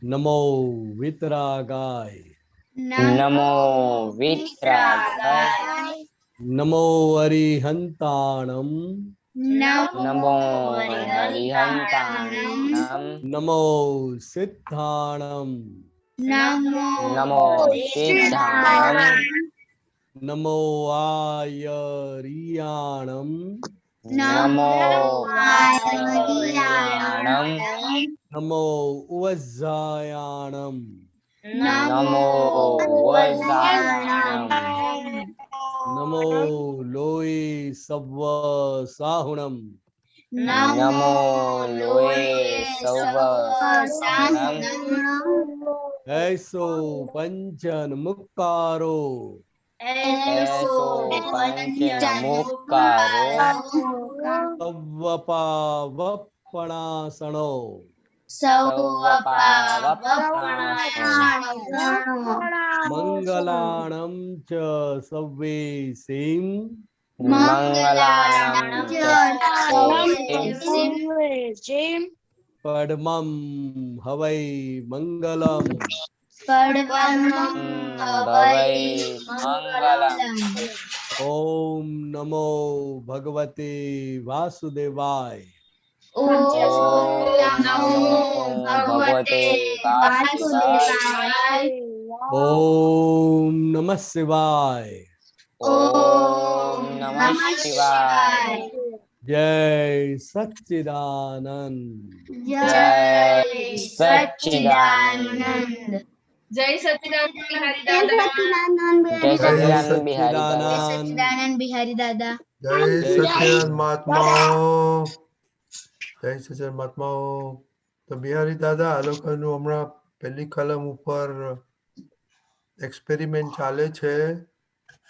નમો વિતરાગાય, નમો વિતરાગાય, નમો અરિહંતાણમ, નમો હરિહંતાણમ, નમો સિદ્ધાણમ, નમો સિદ્ધાણમ, નમો આયરિયાણમ, નમો આયરિયાણમ, નમો ઉવઝાયાણમ, નમો વજ્જાયાણમ, નમો લોય સવ્વ સાહુણમ, નમો લોય સૌવ સાહુણમ, એસો પંચન મુક્કારો, એસો પંચ મુક્કારો, સવ્વપાવપણાસણો, સૌવપાવપણાસણો, મંગલાણમ ચ સવ્વે સિમ, મંગલાણમ ચ સર્વેસિમ, પડમમ હવૈ મંગલમ, પડમં હવૈ મંગલમ. ઓમ નમો ભગવતે વાસુદેવાય, ઓમ નમો ભગવતે વાસુદેવાય, ઓમ નમઃ શિવાય, ઓમ નમઃ શિવાય, જય સચ્ચિદાનંદ, જય સચ્ચિદાનંદ, જય સચ્ચિદાનંદ બિહારી જય દાદા, સચ્ચિદાનંદ બિહારી દાદા, સચ્ચિદાનંદ બિહારી દાદા, જય સચ્ચિદાનંદ મહાત્માઓ, જય સચ્ચિદાનંદ મહાત્માઓ. તો બિહારી દાદા આ લોકોનું હમણાં પહેલી કલમ ઉપર એક્સપેરિમેન્ટ ચાલે છે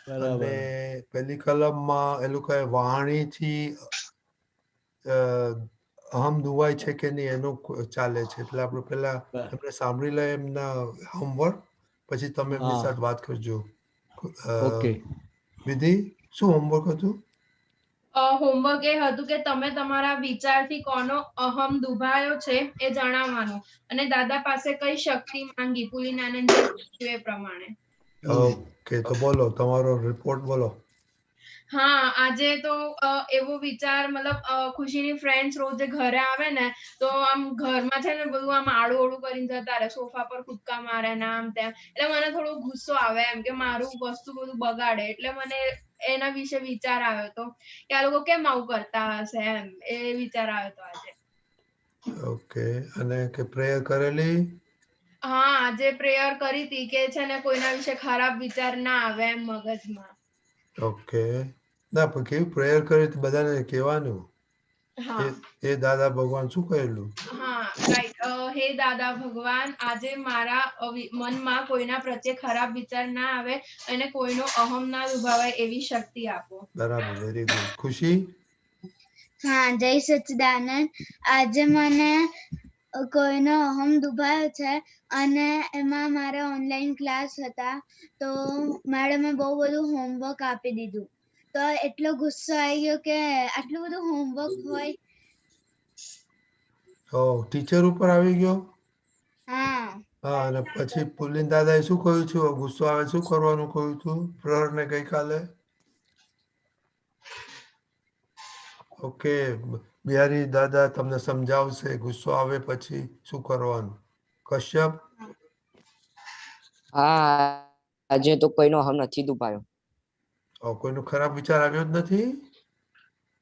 બરાબર. અને પહેલી કલમમાં એ લોકોએ વાણીથી અહમ દુવાય છે કે નહીં એનું ચાલે છે. એટલે આપણે પહેલા એમને સાંભળી લઈએ એમના હોમવર્ક, પછી તમે એમની હા. સાથે વાત કરજો. ઓકે. વિધિ, શું હોમવર્ક હતું? હોમવર્ક એ હતું કે તમે તમારા વિચારથી કોનો અહમ દુભાયો છે એ જણાવવાનું અને દાદા પાસે કઈ શક્તિ માંગી પુલિનાનંદજી પૂછ્યું એ પ્રમાણે. ઓકે, તો બોલો તમારો રિપોર્ટ બોલો. હા, આજે તો એવો વિચાર મતલબ ખુશીની ફ્રેન્ડ્સ રોજે ઘરે આવે ને તો આમ ઘરમાં છે ને બધું આમ આડું ઓળું કરીને જતા રહે, સોફા પર કૂદકા મારે ને આમ તેમ. એટલે મને થોડો ગુસ્સો આવે એમ કે મારું વસ્તુ બધું બગાડે. એટલે મને એના વિશે વિચાર આવ્યો હતો કે આ લોકો કેમ આવું કરતા હશે એમ, એ વિચાર આવ્યો હતો આજે. ઓકે, અને કે પ્રેયર કરેલી? હા, આજે પ્રેયર કરી હતી કે છે ને કોઈના વિશે ખરાબ વિચાર ના આવે એમ મગજમાં. ઓકે, ના પણ કેવું પ્રેયર કરી તો બધાને કહેવાનું હા. એ દાદા ભગવાન શું કહેલું? હા, રાઈટ. હે દાદા ભગવાન, આજે મારા મનમાં કોઈના પ્રત્યે ખરાબ વિચાર ના આવે અને કોઈનો અહમ ના દુભાવાય એવી શક્તિ આપો. બરાબર, વેરી ગુડ. ખુશી? હા, જય સચ્ચિદાનંદ. આજે મને કોઈનો અહમ દુભાયો છે અને એમાં મારા ઓનલાઈન ક્લાસ હતા તો મેડમે બહુ બધું હોમવર્ક આપી દીધું. તો એટલો ગુસ્સો આવી ગયો કે આટલું બધું હોમવર્ક હોય. ટીચર ઉપર આવી ગયો? હા. હા, અને પછી પુલિન દાદાએ શું કહ્યું છે? ગુસ્સો આવે શું કરવાનું કહ્યું હતું પ્રહરને ગઈકાલે? ઓકે, બિહારી દાદા તમને સમજાવશે ગુસ્સો આવે પછી શું કરવાનું. કશ્યપ? હા, આજે તો કોઈનો અહમ નથી દુભાયો. કોઈનો ખરાબ વિચાર આવ્યો જ નથી?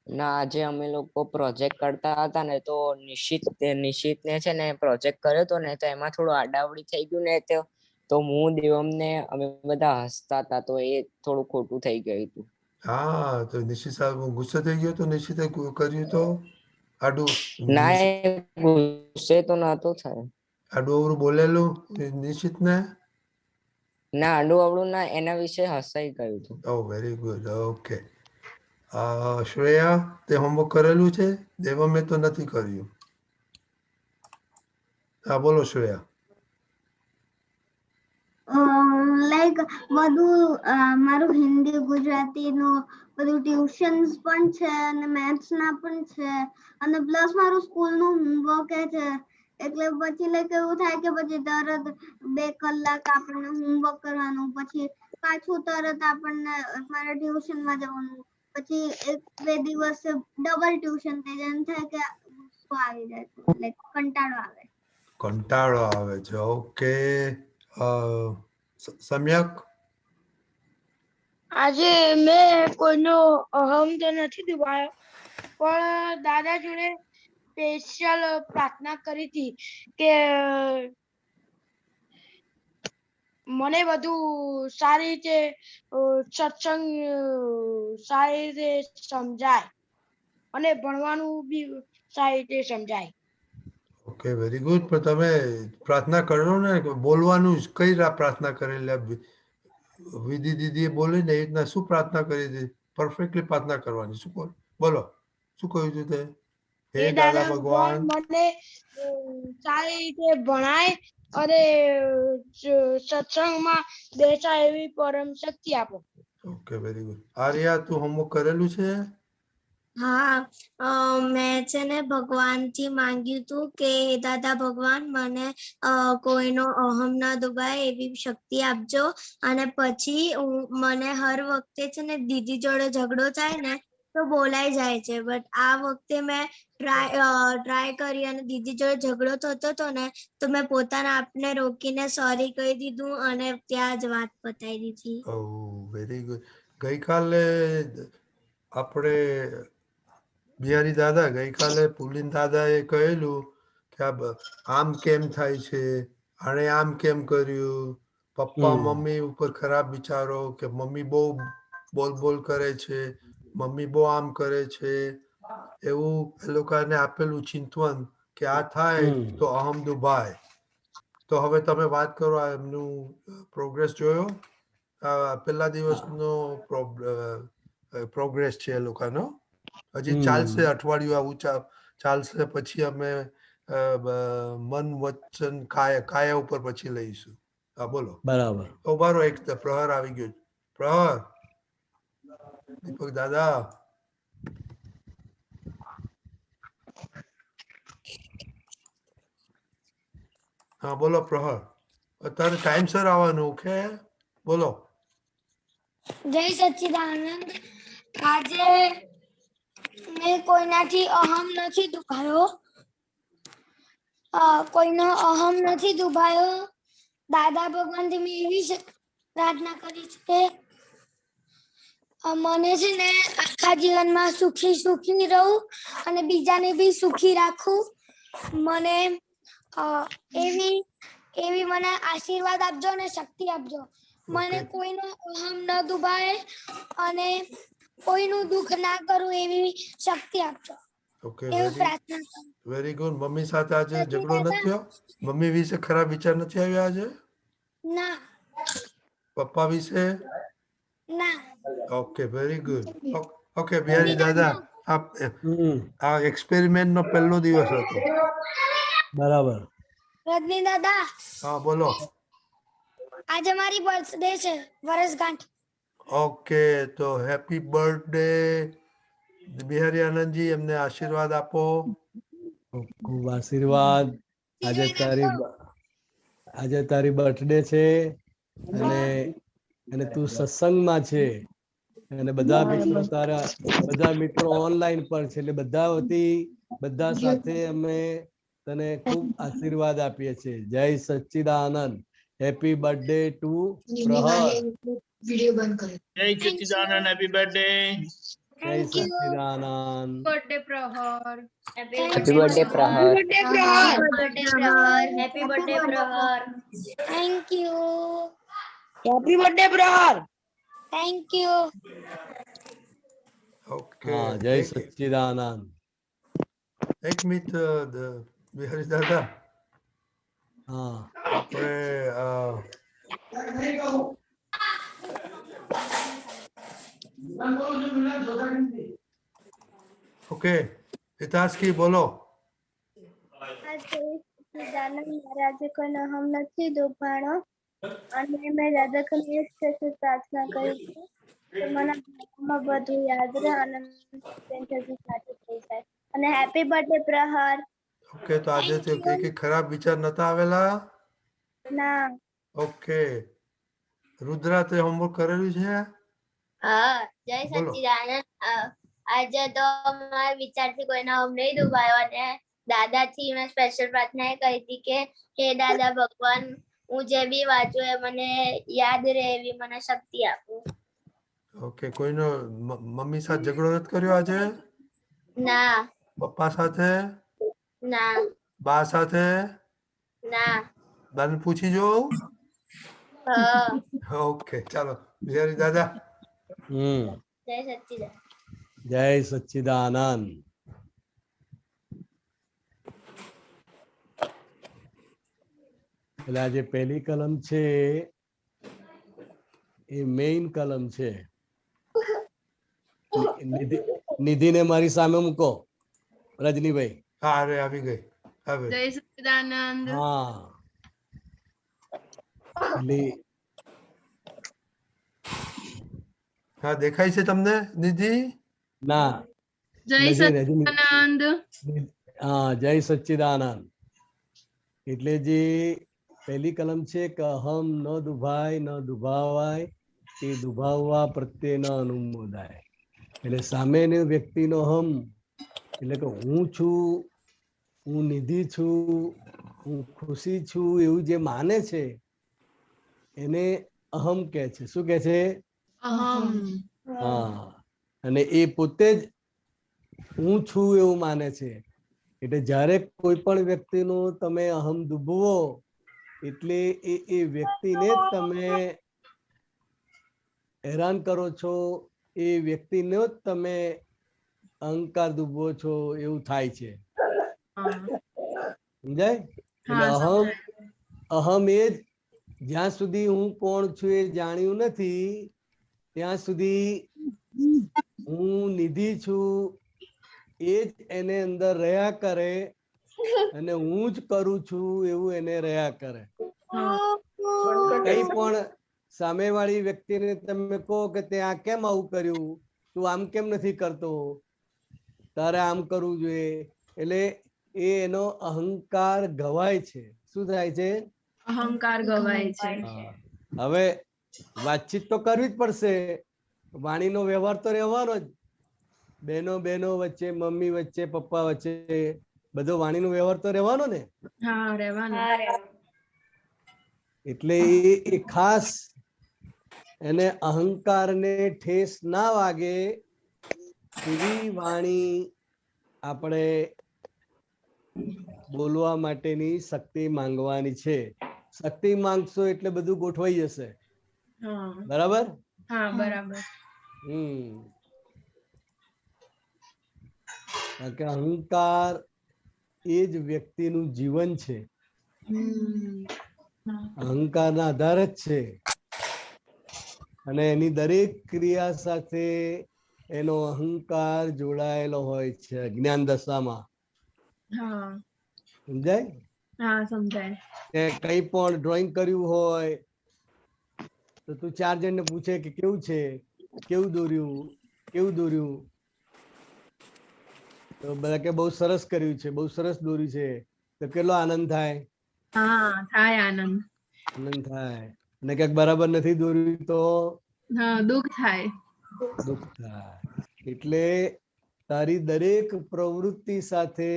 ના, આજે અમે લોકો પ્રોજેક્ટ કરતા હતા ને તો નિશિતને છે ને પ્રોજેક્ટ કર્યો હતો ને તો એમાં થોડું આડાવડી થઈ ગયું ને તો હું દેવમ ને અમે બધા હસતા હતા તો એ થોડું ખોટું થઈ ગયું હતું. હા, તો નિશિત સાહેબ ગુસ્સે થઈ ગયો તો નિશિતે કર્યું તો આડું ના, એ ગુસ્સે તો નતો થયો. આડું અવળું બોલેલું નિશિત ને? ના, આડું અવળું ના, એના વિશે હસાઈ ગયું હતું. Very good. ઓકે, શ્રેયા તે હોમવર્ક કરેલું છે? દેવમે તો નથી કર્યું. હા, બોલો શ્રેયા. લાઈક બધું મારું હિન્દી ગુજરાતીનું બધું ટ્યુશન્સ પણ છે અને મેથ્સ ના પણ છે અને પ્લસ મારું સ્કૂલ નું હોમવર્ક છે એટલે પછી લાઈક એવું થાય કે પછી તરત 2 કલાક આપણને હોમવર્ક કરવાનું પછી પાછું તરત આપણને મારે ટ્યુશન માં જવાનું પછી 1-2 દિવસ ડબલ ટ્યુશન થઈ જાય એમ થાય કે ગુસ્સો આવી જાય લાઈક કંટાળો આવે છે. ઓકે, સમ્યક આજે મેં કોઈનો અહમ તો નથી દુભાયો પણ દાદા જોડે સ્પેશિયલ પ્રાર્થના કરી હતી કે મને બધું સારી રીતે સત્સંગ સારી રીતે સમજાય અને ભણવાનું બી સારી રીતે સમજાય. Okay, very good. પણ તમે પ્રાર્થના કરો ને, બોલવાનું જ કઈ પ્રાર્થના કરેલી? વિધિ દીદીએ બોલી ને એ રીતના શું પ્રાર્થના કરી હતી? પરફેક્ટલી પ્રાર્થના કરવાની. શું બોલો, શું કહ્યું હતું તે? હે દાદા ભગવાન મને સારી રીતે ભણાય અને સત્સંગમાં બેસાય એવી પરમ શક્તિ આપો. Okay, very good. આર્યા, તું હોમવર્ક કરેલું છે? હા, મેં છે ને ભગવાનથી માંગ્યું હતું કે દાદા ભગવાન મને કોઈનો અહમ ના દુભાય એવી શક્તિ આપજો અને પછી મને હર વખતે છે ને દીદી જોડે ઝઘડો થાય ને તો બોલાઈ જાય છે બટ આ વખતે મેં ટ્રાય કરી અને દીદી જોડે ઝઘડો થતો હતો ને તો મેં પોતાના આપને રોકીને સોરી કહી દીધું અને ત્યાં જ વાત પતાવી દીધી. ઓહ, વેરી ગુડ. ગઈકાલે આપણે બિહારી દાદા ગઈકાલે પુલિન દાદાએ કહેલું કે આમ કેમ થાય છે, આણે આમ કેમ કર્યું, પપ્પા મમ્મી ઉપર ખરાબ વિચારો કે મમ્મી બહુ બોલ કરે છે, મમ્મી બહુ આમ કરે છે, એવું એ લોકોને આપેલું ચિંતવન કે આ થાય તો અહમ દુભાય. તો હવે તમે વાત કરો, એમનું પ્રોગ્રેસ જોયો? પેલા દિવસનો પ્રોગ્રેસ છે એ લોકોનો. હજી ચાલશે, અઠવાડિયું આવું ચાલશે, પછી અમે મન વચન કાયા ઉપર પછી લઈશું. હા, બોલો. બરાબર. ઉભારો, એક પ્રહર આવી ગયો. પ્રહર, દીપક દાદા. હા, બોલો પ્રહર. અત્યારે ટાઈમસર આવવાનું. ઓકે, બોલો. જય સચ્ચિદાનંદ. આજે મેં કોઈનાથી અહમ નથી દુભાયો. કોઈનો અહમ નથી દુભાયો. દાદા ભગવાનથી મેં એવી પ્રાર્થના કરી છે કે મને છે ને આખા જીવનમાં સુખી રહું અને બીજાને બી સુખી રાખું. મને એવી મને આશીર્વાદ આપજો અને શક્તિ આપજો. મને કોઈનો અહમ ન દુભાય અને કોઈનું દુઃખ ના કરું એવી શક્તિ આપજો. ઓકે, પ્રાર્થના વેરી ગુડ. મમ્મી સાથે આજે ઝઘડો નથી થયો? મમ્મી વિશે ખરાબ વિચાર નથી આવ્યા આજે? ના. પપ્પા વિશે? ના. Okay, very good. Okay, Bihari દાદા, આ એક્સપેરિમેન્ટ નો પહેલો દિવસ હતો. બરાબર. રજની દાદા. હા, બોલો. આજે મારી બર્થડે છે, વર્ષગાંઠ. ઓકે, તો હેપી બર્થડે બિહારી આનંદજી. એમને આશીર્વાદ આપો. ખૂબ આશીર્વાદ. આજે તારી બર્થડે છે અને તું સત્સંગમાં છે અને બધા મિત્રો ઓનલાઈન પર છે, એટલે બધા સાથે અમે તને ખૂબ આશીર્વાદ આપીએ છીએ. જય Sachchidanand. Happy birthday to Prahar. Video બંધ કરો. જય સચ્ચિદાનંદ. Happy birthday. જય Sachchidanand. Birthday Prahar. Happy birthday Prahar. Happy birthday Prahar. Thank you. Happy birthday Prahar. Thank you. Okay, હા, જય સચ્ચિદાનંદ. એક મિનિટ બિહારી દાદા. હા, આપણે ઓકે, હિતાશકી બોલો. આજે કોઈ અહમ નથી દુભાણો અને મેં દાદા કને પ્રાર્થના કરી મને બધું યાદ રહે અને જલ્દી સાચું થઈ જાય. અને હેપી બર્થડે પ્રહર. ઓકે, તો આજે કઈ ખરાબ વિચાર નતા આવેલા? ના. ઓકે, રુદ્રા તે હોમવર્ક કરેલું છે? હા, જય બોલો. સચ્ચિદાનંદ. આજે તો મારા વિચારથી કોઈના હોમ નહીં દુભાયો અને દાદાથી મેં સ્પેશિયલ પ્રાર્થના એ કરી હતી કે હે દાદા ભગવાન, હું જે બી વાંચું એ મને યાદ રહે એવી મને શક્તિ આપો. ઓકે, કોઈનો મમ્મી સાથે ઝઘડો નથી કર્યો આજે? ના. પપ્પા સાથે? ના. બા સાથે? ના. બાને પૂછી જોઉં? હા. ઓકે, ચાલો બિહારી દાદા. જય સચ્ચિદાનંદ. જય સચ્ચિદાનંદ. એટલે આ જે પહેલી કલમ છે એ મેઇન કલમ છે. નિધિને મારી સામે મૂકો, રજનીભાઈ. હા, અરે આવી ગઈ. જય સચ્ચિદાનંદ. હા, એટલે હા, દેખાય છે તમને નિધિ? ના, જય સચ્ચિદાનંદ. હા, જય સચ્ચિદાનંદ. એટલે જે પહેલી કલમ છે કે અહમ ન દુભાય ન દુભાવાય, તે દુભાવવા પ્રત્યે ન અનુમોદાય. એટલે સામેની વ્યક્તિનો અહમ એટલે કે હું છું, હું નિધિ છું, હું ખુશી છું એવું જે માને છે એને અહમ કહે છે. શું કહે છે? અહમ. હા, અને એ પોતે જ હું છું એવું માને છે. એટલે જ્યારે કોઈ પણ વ્યક્તિનું તમે અહમ દુભવો એટલે એ વ્યક્તિને જ તમે હેરાન કરો છો, એ વ્યક્તિને જ તમે અહંકાર દુભવો છો એવું થાય છે. સમજાય? એટલે અહમ એ જ જ્યાં સુધી હું કોણ છું એ જાણ્યું નથી ત્યાં સુધી હું નિધિ છું એ જ એને અંદર રહ્યા કરે અને હું જ કરું છું એવું એને રહ્યા કરે. કઈ પણ સામેવાળી વ્યક્તિને તમે કહો કે તે આ કેમ આવું કર્યું, તું આમ કેમ નથી કરતો, તારે આમ કરવું જોઈએ, એટલે એનો અહંકાર ગવાય છે. શું થાય છે? અહંકાર ગવાય છે. હવે વાતચીત તો કરવી જ પડશે, વાણીનો વ્યવહાર તો રહેવાનો જ. બહેનો વચ્ચે, મમ્મી વચ્ચે, પપ્પા વચ્ચે બધો વાણીનો વ્યવહાર તો રહેવાનો ને. હા, રહેવાનો. એટલે એ ખાસ એને અહંકારને ઠેસ ના વાગે એવી વાણી આપણે બોલવા માટેની શક્તિ માંગવાની છે. શક્તિ માંગશો એટલે બધું ગોઠવાઈ જશે. બરાબર? હા, બરાબર. કારણ કે અહંકાર એ જ વ્યક્તિનું જીવન છે. અહંકારના આધાર જ છે અને એની દરેક ક્રિયા સાથે એનો અહંકાર જોડાયેલો હોય છે જ્ઞાન દશામાં. સમજાય? હા, સમજાય. કે કઈ પણ ડ્રોઈંગ કર્યું હોય તો તું 4 જણને પૂછે કે કેવું છે, કેવું દોર્યું, તો બધા કે બહુ સરસ કર્યું છે, બહુ સરસ દોર્યું છે, તો કેટલો આનંદ થાય? હા, થાય આનંદ. આનંદ થાય. અને ક્યાંક બરાબર નથી દોર્યું તો હા, દુઃખ થાય. દુઃખ થાય. એટલે તારી દરેક પ્રવૃત્તિ સાથે,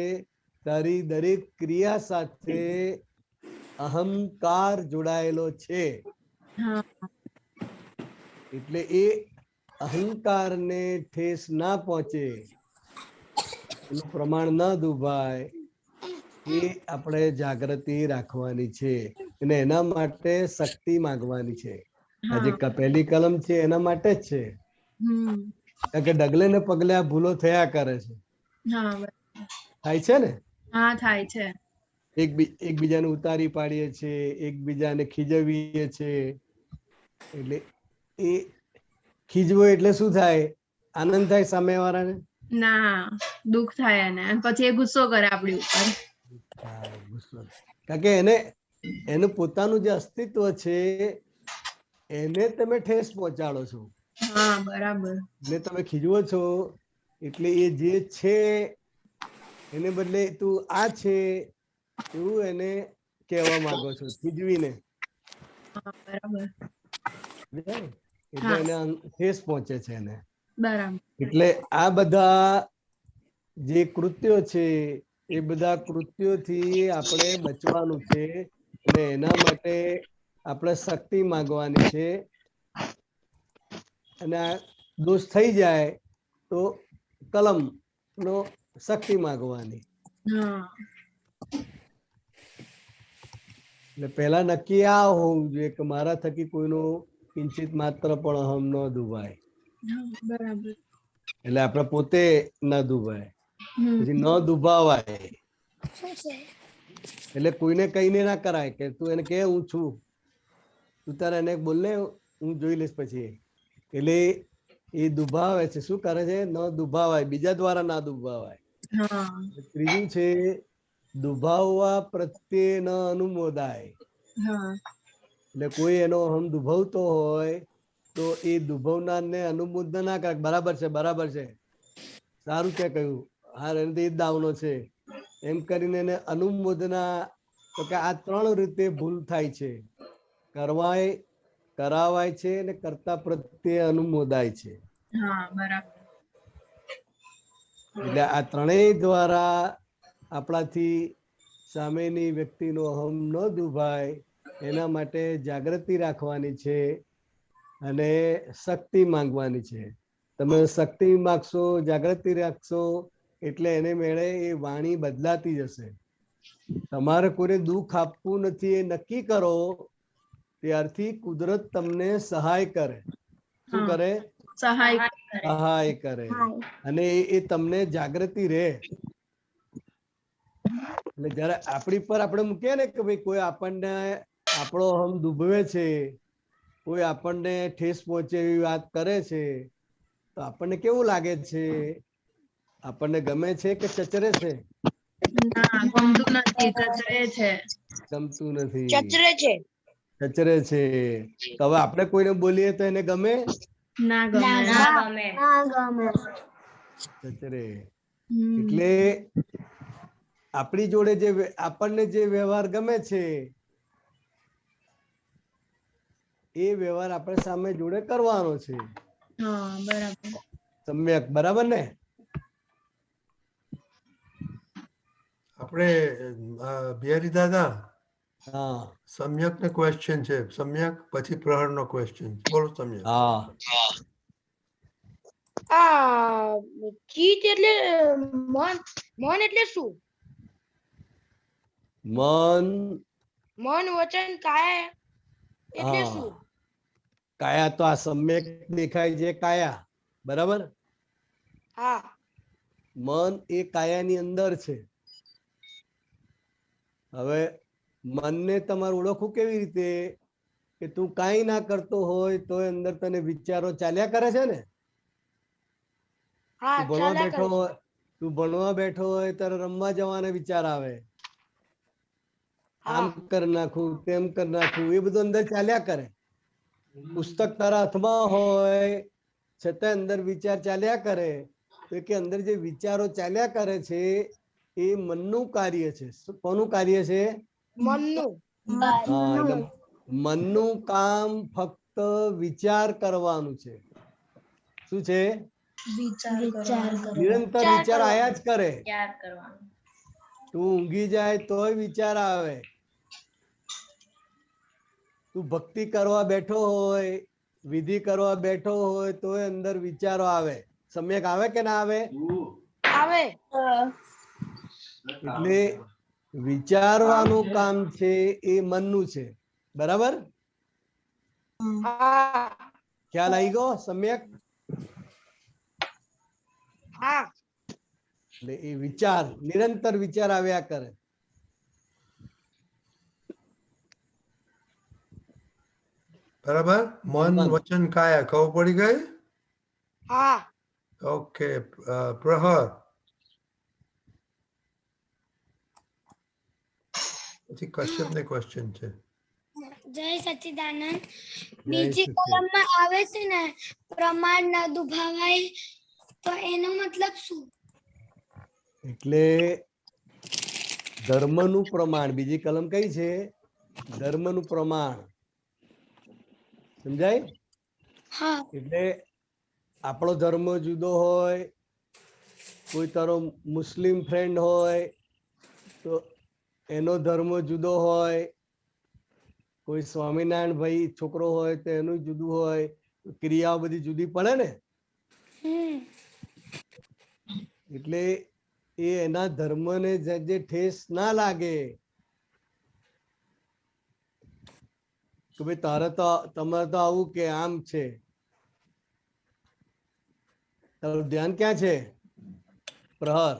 તારી દરેક ક્રિયા સાથે અહંકાર જોડાયેલો છે. એટલે એ અહંકારને ઠેસ ના પહોંચે, એનું પ્રમાણ ના દુભાય, એ આપણે જાગૃતિ રાખવાની છે અને એના માટે શક્તિ માંગવાની છે. આજે પહેલી કલમ છે એના માટે જ છે. કારણ કે ડગલે ને પગલે આ ભૂલો થયા કરે છે. થાય છે ને? હા, થાય છે. એકબીજાને ઉતારી પાડીએ છીએ, એકબીજાને ખીજવીએ છીએ. એટલે એ ખીજવો એટલે શું થાય? આનંદ થાય સામે વાળાને? ના, દુઃખ થાય એને. પછી એ ગુસ્સો કરે આપણી ઉપર. કારણ કે એનું પોતાનું જે અસ્તિત્વ છે એને તમે ઠેસ પહોંચાડો છો. હા બરાબર. એટલે તમે ખીજવો છો એટલે એ જે છે એને બદલે તું આ છે એવું એને કહેવા માંગો છો ખીજવીને. હા બરાબર. સમજાય? એટલે હા. એને ઠેસ પહોંચે છે એને. બરાબર. એટલે આ બધા જે કૃત્યો છે એ બધા કૃત્યોથી આપણે બચવાનું છે અને એના માટે આપણે શક્તિ માંગવાની છે. અને આ દોષ થઈ જાય તો કલમ નો શક્તિ માંગવાની. હા. એટલે પહેલા નક્કી આ હોવું જોઈએ કે મારા થકી કોઈનું કિંચિત માત્ર પણ અહમ ન દુભાય. બરાબર. એટલે આપણે પોતે ન દુભાય. હમ. પછી ન દુભાવાય શું છે? એટલે કોઈને કહીને ના કરાય કે તું એને કે હું છું, તું તારે એને બોલને હું જોઈ લઈશ પછી. એટલે એ દુભાવે છે. શું કરે છે? ન દુભાવાય, બીજા દ્વારા ના દુભાવાય. હા. ત્રીજું છે દુભાવવા પ્રત્યે ન અનુમોદાય. હા. એટલે કોઈ એનો અહમ દુભાવતો હોય તો એ દુભાવનારને અનુમોદન ના કરે. બરાબર છે, બરાબર છે, સારું તે કહ્યું, હા એનાથી જ દાવનો છે એમ કરીને એને અનુમોદના. તો કે આ 3 રીતે ભૂલ થાય છે. કરવાય, કરાવાય છે અને કર્તા પ્રત્યે અનુમોદાય છે. હા બરાબર. એટલે આ ત્રણેય દ્વારા આપણાથી સામેની વ્યક્તિનો અહમ ન દુભાય એના માટે જાગૃતિ રાખવાની છે અને શક્તિ માંગવાની છે. તમે શક્તિ માગશો, જાગૃતિ રાખશો એટલે એને મેળે એ વાણી બદલાતી જશે. તમારે કોઈને દુઃખ આપવું નથી એ નક્કી કરો ત્યારથી કુદરત તમને સહાય કરે. શું હા. કરે? સહાય. સહાય કરે. અને એ તમને જાગૃતિ રહે. એટલે જયારે આપણી પર આપણે મૂકીએ ને કે ભાઈ કોઈ આપણને આપણો અહમ દુભવે છે, કોઈ આપણને ઠેસ પહોંચે એવી વાત કરે છે તો આપણને કેવું લાગે છે? આપણને ગમે છે કે ચચરે છે? ના, ગમતું નથી, ચચરે છે. ગમતું નથી, ચચરે છે. ચચરે છે. તો હવે આપણે કોઈને બોલીએ તો એને ગમે? ના ગમે. ના ગમે. ના ગમે. ચચરે. હમ. એટલે આપણી જોડે જે આપણને જે વ્યવહાર ગમે છે એ વ્યવહાર આપણે સામે જોડે કરવાનો છે. હા બરાબર. સમ્યક. બરાબર ને? આપણે બિહારી દાદા, હા સમ્યક ને ક્વેશ્ચન છે. સમ્યક પછી પ્રહર નો ક્વેશ્ચન. બોલો સમ્યક. હા. આ ચિત્ત એટલે મન. મન એટલે શું? મન. મન, વચન, કાયા એટલે હા, શું? કાયા તો આ સમ્યક દેખાય છે કાયા. બરાબર? હા. મન એ કાયાની અંદર છે. હવે મનને તમારે ઓળખવું કેવી રીતે? કે તું કાંઈ ના કરતો હોય તો અંદર તને વિચારો ચાલ્યા કરે છે ને? હા, તું ભણવા ચાલ્યા બેઠો કરે છે. હોય, તું ભણવા બેઠો હોય ત્યારે રમવા જવાના વિચાર આવે. આમ હા. કરી નાખું, તેમ કરી નાખું, એ બધું અંદર ચાલ્યા કરે. પુસ્તક તારા હાથમાં હોય છતાં અંદર વિચાર ચાલ્યા કરે. તો કે અંદર જે વિચારો ચાલ્યા કરે છે એ મનનું કાર્ય છે. કોનું કાર્ય છે? મનનું. હા, એટલે મનનું કામ ફક્ત વિચાર કરવાનું છે. શું છે? નિરંતર વિચાર આયા જ કરે. તું ઊંઘી જાય તોય વિચાર આવે. તું ભક્તિ કરવા બેઠો હોય, વિધિ કરવા બેઠો હોય તોય અંદર વિચારો આવે. સમ્યક આવે કે ના આવે? આવે. એટલે વિચારવાનું કામ છે એ મનનું છે. બરાબર? હા. ખ્યાલ આવી ગયો? સમ્યક. હા. એટલે એ વિચાર, નિરંતર વિચાર આવ્યા કરે. બરાબર? મન, વચન, કાયા. ખબર પડી ગઈ? હા. ઓકે. પ્રહર. પછી કશ્યપ ને ક્વેશ્ચન છે. જય સચ્ચિદાનંદ. જય બીજી સચ્ચિદાનંદ. કલમમાં આવે છે ને પ્રમાણ ન દુભાવાય, તો એનો મતલબ શું? એટલે ધર્મનું પ્રમાણ, બીજી કલમ કઈ છે? ધર્મનું પ્રમાણ. સમજાય? હા. એટલે આપણો ધર્મ જુદો હોય, કોઈ તારો મુસ્લિમ ફ્રેન્ડ હોય તો એનો ધર્મ જુદો હોય, કોઈ સ્વામિનારાયણ ભાઈ છોકરો હોય તો એનું જુદું હોય, ક્રિયાઓ બધી જુદી પડે ને. એટલે એ એના ધર્મને જે ઠેસ ના લાગે કે ભાઈ તારે તો તમારે તો આવું કે આમ છે, તારું ધ્યાન ક્યાં છે? પ્રહર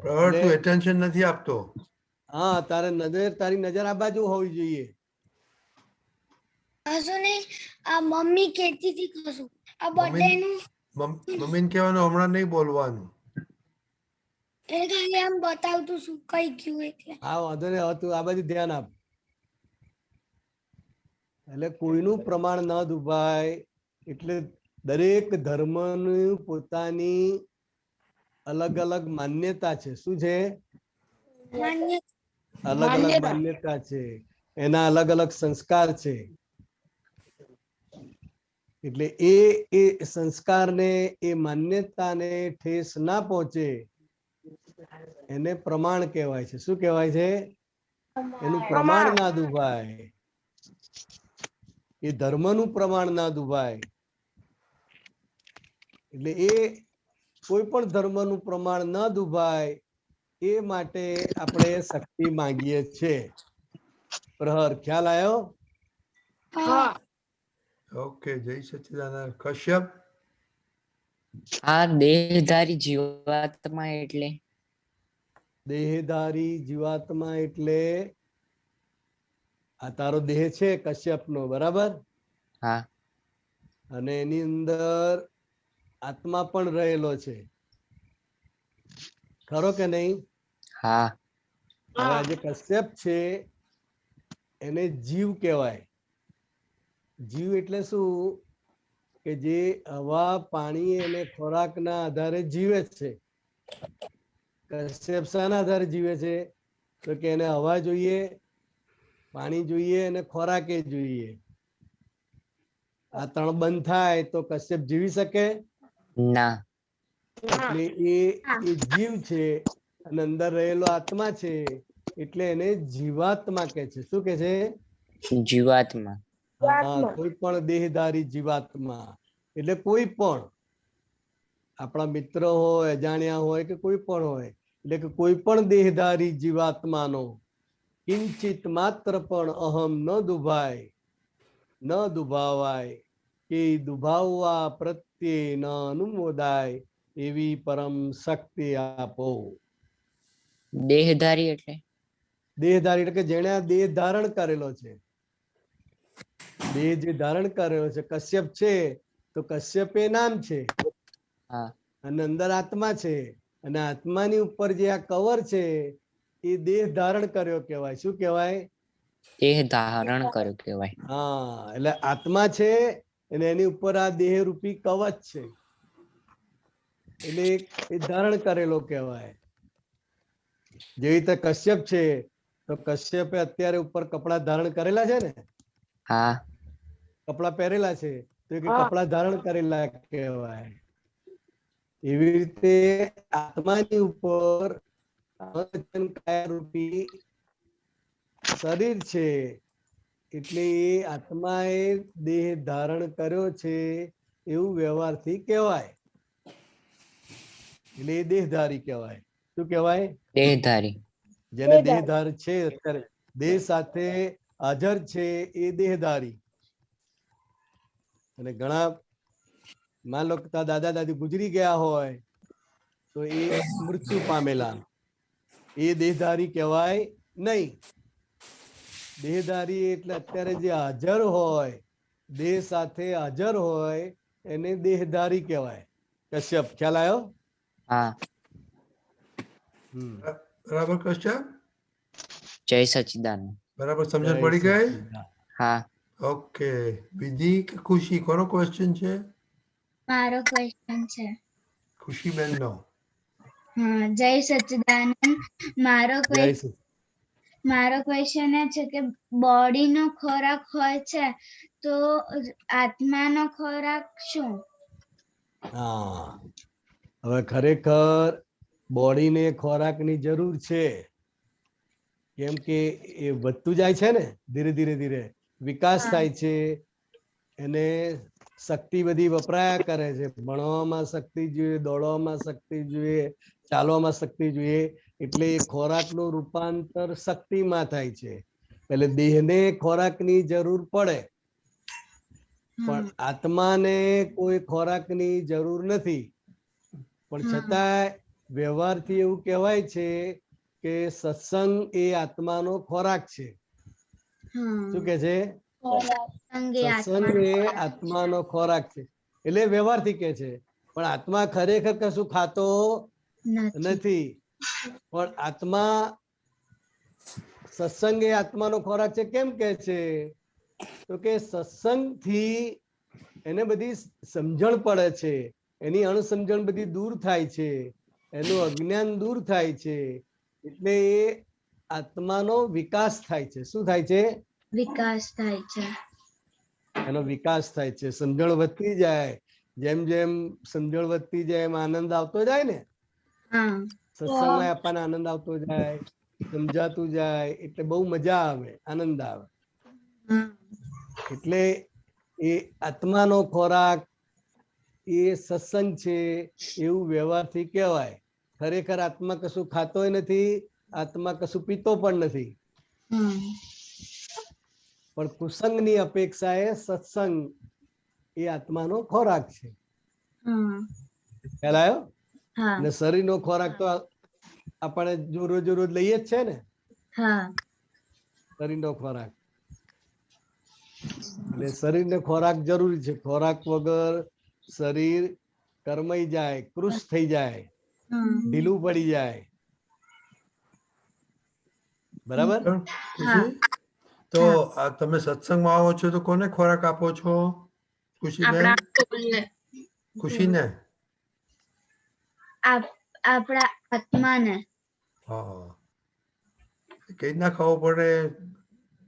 પ્રહર તું એટેન્શન નથી આપતો. હા, તારી નજર આ બાજુ હોવી જોઈએ. કશું નહીં, આ મમ્મી કહેતી હતી કશું આ બર્થડે નું, મમ્મીને કહેવાનું હમણાં નહીં બોલવાનું. એ ખાલી આમ બતાવતું શું કઈ ગયું એટલે. હા, વાંધો નહીં, હવે તું આ બાજુ ધ્યાન આપ. એટલે કોઈનું પ્રમાણ ન દુભાય. એટલે દરેક ધર્મની પોતાની અલગ અલગ માન્યતા છે. શું છે? માન્ય અલગ અલગ માન્યતા છે, એના અલગ અલગ સંસ્કાર છે. એટલે એ સંસ્કારને, એ માન્યતાને ઠેસ ના પહોંચે એને પ્રમાણ કહેવાય છે. શું કહેવાય છે? એનું પ્રમાણ ના દુભાય. એ ધર્મનું પ્રમાણ ના દુભાય. એટલે એ કોઈ પણ ધર્મનું પ્રમાણ ન દુભાય એ માટે આપણે શક્તિ માંગીએ છીએ. પ્રહર ખ્યાલ આવ્યો? હા. ઓકે, જય સચ્ચિદાનંદ. કશ્યપ? આ દેહધારી જીવાત્મા એટલે? દેહધારી જીવાત્મા એટલે આ તારો દેહ છે કશ્યપનો, બરાબર? હા. અને એની અંદર આત્મા પણ રહેલો છે, ખરો કે નહીં? હા. હવે આ જે કશ્યપ છે એને જીવ કહેવાય. જીવ એટલે શું? કે જે હવા, પાણી અને ખોરાકના આધારે જીવે છે. કશ્યપ શાના આધારે જીવે છે? તો કે એને હવા જોઈએ, પાણી જોઈએ અને ખોરાકે જોઈએ. આ ત્રણ બંધ થાય તો કશ્યપ જીવી શકે ના. એટલે એ જીવ છે અને અંદર રહેલો આત્મા છે એટલે એને જીવાત્મા કે છે. શું કે છે? જીવાત્મા. હા, કોઈ પણ દેહધારી જીવાત્મા એટલે કોઈ પણ આપણા મિત્ર હોય, અજાણ્યા હોય કે કોઈ પણ હોય, એટલે કે કોઈ પણ દેહધારી જીવાત્માનો કિંચિત માત્ર પણ અહમ ન દુભાય, ન દુભાવાય, કે દુભાવવા પ્રત્યે ન અનુમોદાય એવી પરમ શક્તિ આપો. દેહધારી એટલે? દેહધારી એટલે કે જેણે આ દેહ ધારણ કરેલો છે. દેહ જે ધારણ કરેલો છે, કશ્યપ છે તો કશ્યપ એ નામ છે અને અંદર આત્મા છે, અને આત્માની ઉપર જે આ કવર છે એ દેહ ધારણ કર્યો કહેવાય. શું કહેવાય? દેહ ધારણ કર્યો કહેવાય. હા, એટલે આત્મા છે અને એની ઉપર આ દેહ રૂપી કવચ છે એટલે એ ધારણ કરેલો કહેવાય. જેવી રીતે કશ્યપ છે તો કશ્યપે અત્યારે ઉપર કપડા ધારણ કરેલા છે ને? હા. કપડા પહેરેલા છે તો કે કપડા ધારણ કરેલા કહેવાય. એવી રીતે આત્માની ઉપર રૂપી શરીર છે એટલે એ આત્માએ દેહ ધારણ કર્યો છે એવું વ્યવહારથી કહેવાય. એટલે એ દેહધારી કહેવાય. શું કહેવાય? દેહધારી. જેને દેહધાર છે, અત્યારે દેહ સાથે હાજર છે એ દેહધારી. અને ઘણા માન લો કે દાદા દાદી ગુજરી ગયા હોય તો એ મૃત્યુ પામેલા, એ દેહધારી કહેવાય નહીં. દેહધારી એટલે અત્યારે જે હાજર હોય, દેહ સાથે હાજર હોય એને દેહધારી કહેવાય. કશ્યપ ખ્યાલ આવ્યો? હા. બરાબર કશ્યપ? જય સચિદાનંદ. બરાબર સમજણ જય પડી ગઈ? સચ્ચિદાનંદ. હા. ઓકે, વિધિ કે ખુશી, કોનો ક્વેશ્ચન છે? મારો ક્વેશ્ચન છે. ખુશીબેન નો. હા, જય સચ્ચિદાનંદ. મારો જય ક્વેશ્ચન સચ્ચિદાનંદ. મારો ક્વેશ્ચન એ છે કે બોડીનો ખોરાક હોય છે તો આત્માનો ખોરાક શું? હા, હવે ખરેખર બોડીને ખોરાકની જરૂર છે, કેમ કે એ વધતું જાય છે ને, ધીરે ધીરે ધીરે વિકાસ હા. થાય છે, એને શક્તિ બધી વપરાયા કરે છે. ભણવામાં શક્તિ જોઈએ, દોડવામાં શક્તિ જોઈએ, ચાલવામાં શક્તિ જોઈએ, એટલે એ ખોરાકનું રૂપાંતર શક્તિમાં થાય છે. એટલે દેહને ખોરાકની જરૂર પડે, પણ આત્માને કોઈ ખોરાકની જરૂર નથી. પણ છતાંય વ્યવહારથી એવું કહેવાય છે કે સત્સંગ એ આત્માનો ખોરાક છે. શું કે છે? સત્સંગ એ આત્માનો ખોરાક છે. એટલે વ્યવહારથી કે છે, પણ આત્મા ખરેખર કશું ખાતો નથી. પણ આત્મા, સત્સંગ એ આત્માનો ખોરાક છે કેમ કે છે? તો કે સત્સંગથી એને બધી સમજણ પડે છે, એની અણસમજણ બધી દૂર થાય છે, એનું અજ્ઞાન દૂર થાય છે, એટલે એ આત્માનો વિકાસ થાય છે. શું થાય છે? વિકાસ થાય છે. એનો વિકાસ થાય છે, સમજણ વધતી જાય. જેમ જેમ સમજણ વધતી જાય એમ આનંદ આવતો જાય ને, સત્સંગમાં આપણને આનંદ આવતો જાય, સમજાતું જાય, એટલે બહુ મજા આવે, આનંદ આવે. એટલે એ આત્માનો ખોરાક એ સત્સંગ છે એવું વ્યવહારથી કહેવાય. ખરેખર આત્મા કશું ખાતોય નથી, આત્મા કશું પીતો પણ નથી. પણ કુસંગની અપેક્ષાએ સત્સંગ એ આત્માનો ખોરાક છે. ખ્યાલ આવ્યો? અને શરીરનો ખોરાક તો આપણે જો રોજ રોજ લઈએ જ છે ને, શરીરનો ખોરાક. એટલે શરીરને ખોરાક જરૂરી છે. ખોરાક વગર શરીર કરમાઈ જાય, કૃશ થઈ જાય, ઢીલું પડી જાય. બરાબર? ખુશી, તો આ તમે સત્સંગમાં આવો છો તો કોને ખોરાક આપો છો? ખુશીબેન? ખુશીને? આપણા આત્માને. હા, કઈ રીતના ખાવો પડે?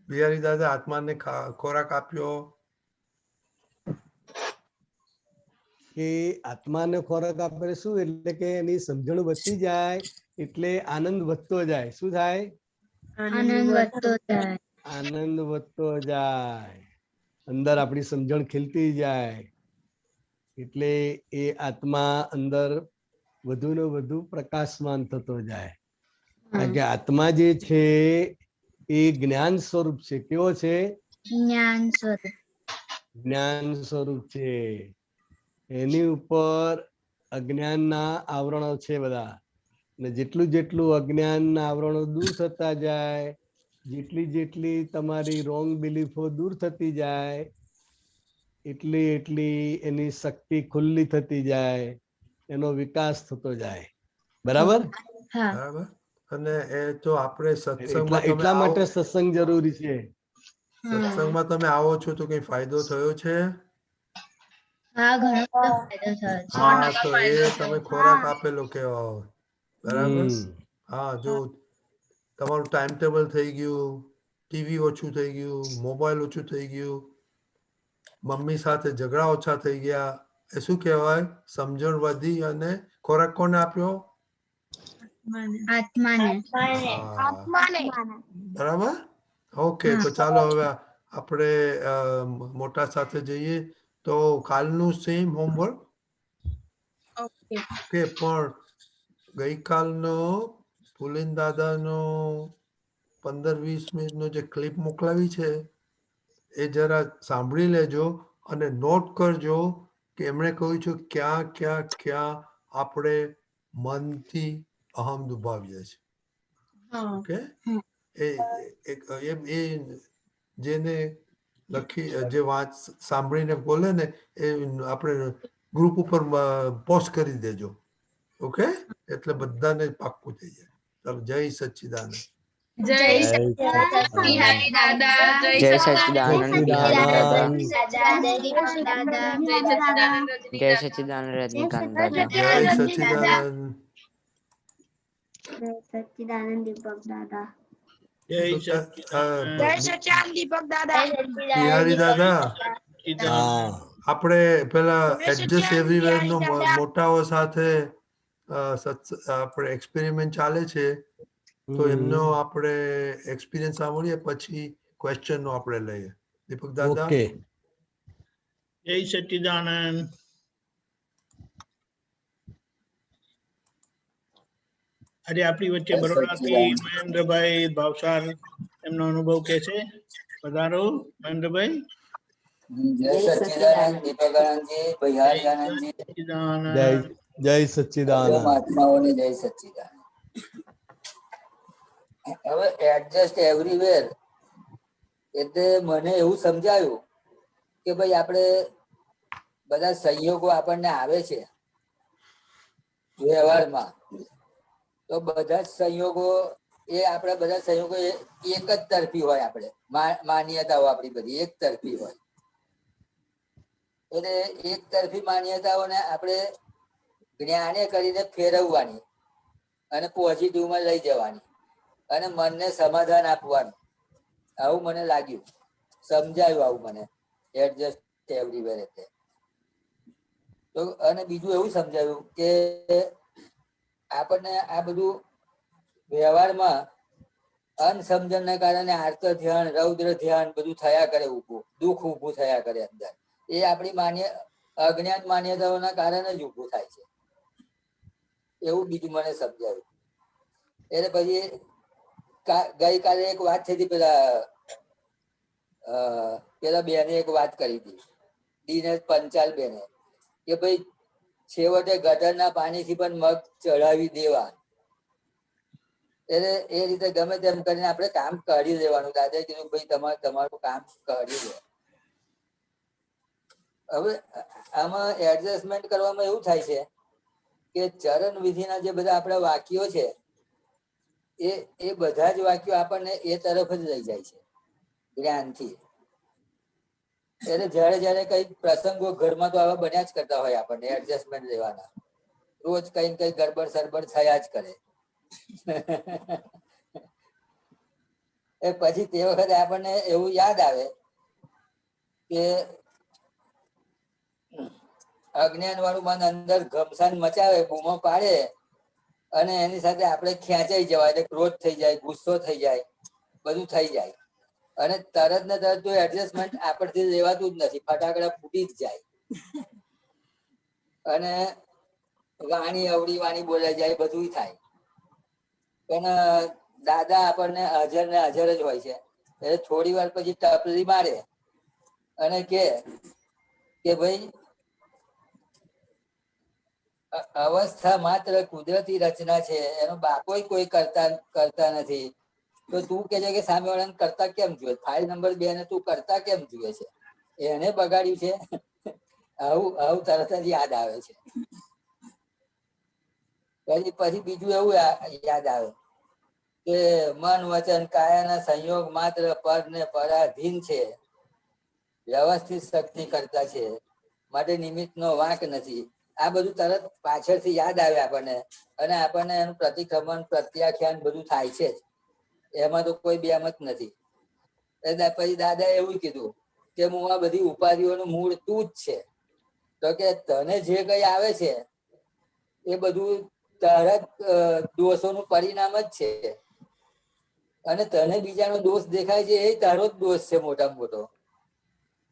બિહારી દાદા આત્માને ખોરાક આપ્યો કે આત્માને ખોરાક આપે શું? એટલે કે એની સમજણ વધતી જાય, એટલે આનંદ વધતો જાય. શું થાય? આનંદ વધતો જાય. આનંદ વધતો જાય, અંદર આપણી સમજણ ખીલતી જાય, એટલે એ આત્મા અંદર વધુ ને વધુ પ્રકાશમાન થતો જાય. કારણ કે આત્મા જે છે એ જ્ઞાન સ્વરૂપ છે. કેવો છે? જ્ઞાન સ્વરૂપ. જ્ઞાન સ્વરૂપ છે. એની ઉપર અજ્ઞાનના આવરણો છે બધા, ને જેટલું જેટલું અજ્ઞાનના આવરણો દૂર થતા જાય, જેટલી જેટલી તમારી રોંગ બિલીફો દૂર થતી જાય, એટલી એટલી એની શક્તિ ખુલ્લી થતી જાય, એનો વિકાસ થતો જાય. બરાબર? બરાબર. અને એ તો આપણે સત્સંગમાં તમે એટલા માટે સત્સંગ જરૂરી છે. સત્સંગમાં તમે આવો છો તો કઈ ફાયદો થયો છે? ઘણો ફાયદો થયો છે. હા, તો એ તમે ખોરાક આપેલો કેવા. બરાબર. હા, જો તમારું ટાઈમ ટેબલ થઈ ગયું, ટીવી ઓછું થઈ ગયું, મોબાઈલ ઓછું થઈ ગયું, મમ્મી સાથે ઝઘડા ઓછા થઈ ગયા, એ શું કહેવાય? સમજણ વધી. અને ખોરાક કોને આપ્યો? આત્માને. બરાબર. ઓકે, તો ચાલો હવે આપણે મોટા સાથે જઈએ. તો કાલનું સેમ હોમવર્ક. ઓકે, પણ ગઈકાલનો પુલિન દાદાનો 15-20 મિનિટનો જે ક્લિપ મોકલાવી છે એ જરા સાંભળી લેજો અને નોટ કરજો કે એમણે કહ્યું છે ક્યાં ક્યાં ક્યાં આપણે મનથી અહમ દુભાવીએ છીએ. ઓકે, એ જેને લખી જે વાત સાંભળીને બોલે ને એ આપણે ગ્રુપ ઉપર પોસ્ટ કરી દેજો. ઓકે, એટલે બધાને પાક્કું થઈ જાય. ચાલો, જય સચ્ચિદાનંદ. જય બિહારી દાદા, જય સચ્ચિદાનંદ બિહારી દાદા, જય સચ્ચિદાનંદ રજનીકાંત દાદા, જય સચ્ચિદાનંદ. જય સચ્ચાન દીપક દાદા. બિહારી દાદા, હા આપણે પેલા જય એડજસ્ટ સચ્ચિદાનંદ એવરીવેર નો બિહારી દાદા. મોટાઓ સાથે આપણે એક્સપેરિમેન્ટ ચાલે છે, તો એમનો આપણે એક્સપિરિયન્સ સાંભળીએ પછી ક્વેશ્ચન નો આપણે લઈએ. દીપક દાદા. ઓકે સચ્ચિદાનંદ. આજે આપણી વચ્ચે બરોડાથી મહેન્દ્રભાઈ ભાવસાર એમનો અનુભવ કે છે. પધારો મહેન્દ્રભાઈ. જય સચ્ચિદાનંદ દીપકાનંદજી, ભૈયારી સચ્ચિદાનંદ. જય સચ્ચિદાનંદ. મહાત્માઓને જય સચ્ચિદાનંદ. હવે એડજસ્ટ એવરીવેર એટલે મને એવું સમજાયું કે ભાઈ આપણે બધા સંયોગો આપણને આવે છે વ્યવહારમાં, તો બધા જ સંયોગો આપણા બધા સંયોગો એક જ તરફી હોય. આપણે માન્યતાઓ આપણી બધી એક તરફી હોય. એટલે એક તરફી માન્યતાઓને આપણે જ્ઞાને કરીને ફેરવવાની અને પોઝિટિવમાં લઈ જવાની અને મનને સમાધાન આપવાનું. આવું મને લાગ્યું, સમજાયું આવું મને એડજસ્ટ એવરીવેર એટલે. તો અને બીજું એવું સમજાયું કે આપણને આ બધું વ્યવહારમાં અનસમજણને કારણે આર્ત ધ્યાન, રૌદ્ર ધ્યાન બધું થયા કરે, ઊભું દુઃખ ઊભું થયા કરે અંદર. એ આપણી અજ્ઞાત માન્યતાઓના કારણે જ ઊભું થાય છે, એવું બીજું મને સમજાયું. એટલે પછી ગઈકાલે એક વાત થઈ હતી, પેલા બેને એક વાત કરી હતી, દિનેશ પંચાલ બેને, કે ભાઈ છેવટે ગટરના પાણીથી પણ મગ ચઢાવી દેવા. એટલે એ રીતે ગમે તેમ કરીને આપણે કામ કરી દેવાનું. દાદાએ કીધું ભાઈ તમારું કામ કરી દે. હવે આમાં એડજસ્ટમેન્ટ કરવામાં એવું થાય છે કે ચરણ વિધિના જે બધા આપણા વાક્યો છે એ બધા જ વાક્યો આપણને એ તરફ જ લઈ જાય છે જ્ઞાનથી. એટલે જયારે જયારે કઈ પ્રસંગો ઘરમાં તો આવા બન્યા જ કરતા હોય, આપણને એડજસ્ટમેન્ટ લેવાના. રોજ કઈ ને કઈ ગડબડ સરબડ થયા જ કરે. પછી તે વખતે આપણને એવું યાદ આવે કે અજ્ઞાન વાળું મન અંદર ઘમસાન મચાવે, બૂમો પાડે, અને એની સાથે આપણે ખેંચાઈ જવાય, એટલે ક્રોધ થઈ જાય, ગુસ્સો થઈ જાય, બધું થઈ જાય. અને તરત ને તરત તો એડજસ્ટમેન્ટ આપણથી લેવાતું જ નથી, ફટાકડા ફૂટી જ જાય. અને વાણી અવળી વાણી બોલાઈ જાય, બધું થાય. પણ દાદા આપણને હાજર ને હાજર જ હોય છે. એટલે થોડી વાર પછી ટપલી મારે અને કે ભાઈ અવસ્થા માત્ર કુદરતી રચના છે, એનો બાપો કોઈ કરતા નથી. તો તું કે છે કે સામે વાળાને કરતા કેમ જોઈએ? ફાઇલ નંબર 2 ને તું કરતા કેમ જોઈએ છે? એને બગાડ્યું છે. આવું તરત જ યાદ આવે છે. પછી બીજું એવું યાદ આવે કે મન વચન કાયાના સંયોગ માત્ર પર ને પરાધીન છે, વ્યવસ્થિત શક્તિ કરતા છે, માટે નિમિત્તનો વાંક નથી. આ બધું તરત પાછળથી યાદ આવે આપણને, અને આપણને એનું પ્રતિક્રમણ પ્રત્યાખ્યાન બધું થાય છે જ. એમાં તો કોઈ બેમત નથી. પછી દાદા એવું કીધું કે હું આ બધી ઉપાધિઓનું મૂળ તું જ છે. તો કે તને જે કઈ આવે છે એ બધું તારા દોષોનું પરિણામ જ છે, અને તને બીજાનો દોષ દેખાય છે એ તારો જ દોષ છે મોટામાં મોટો.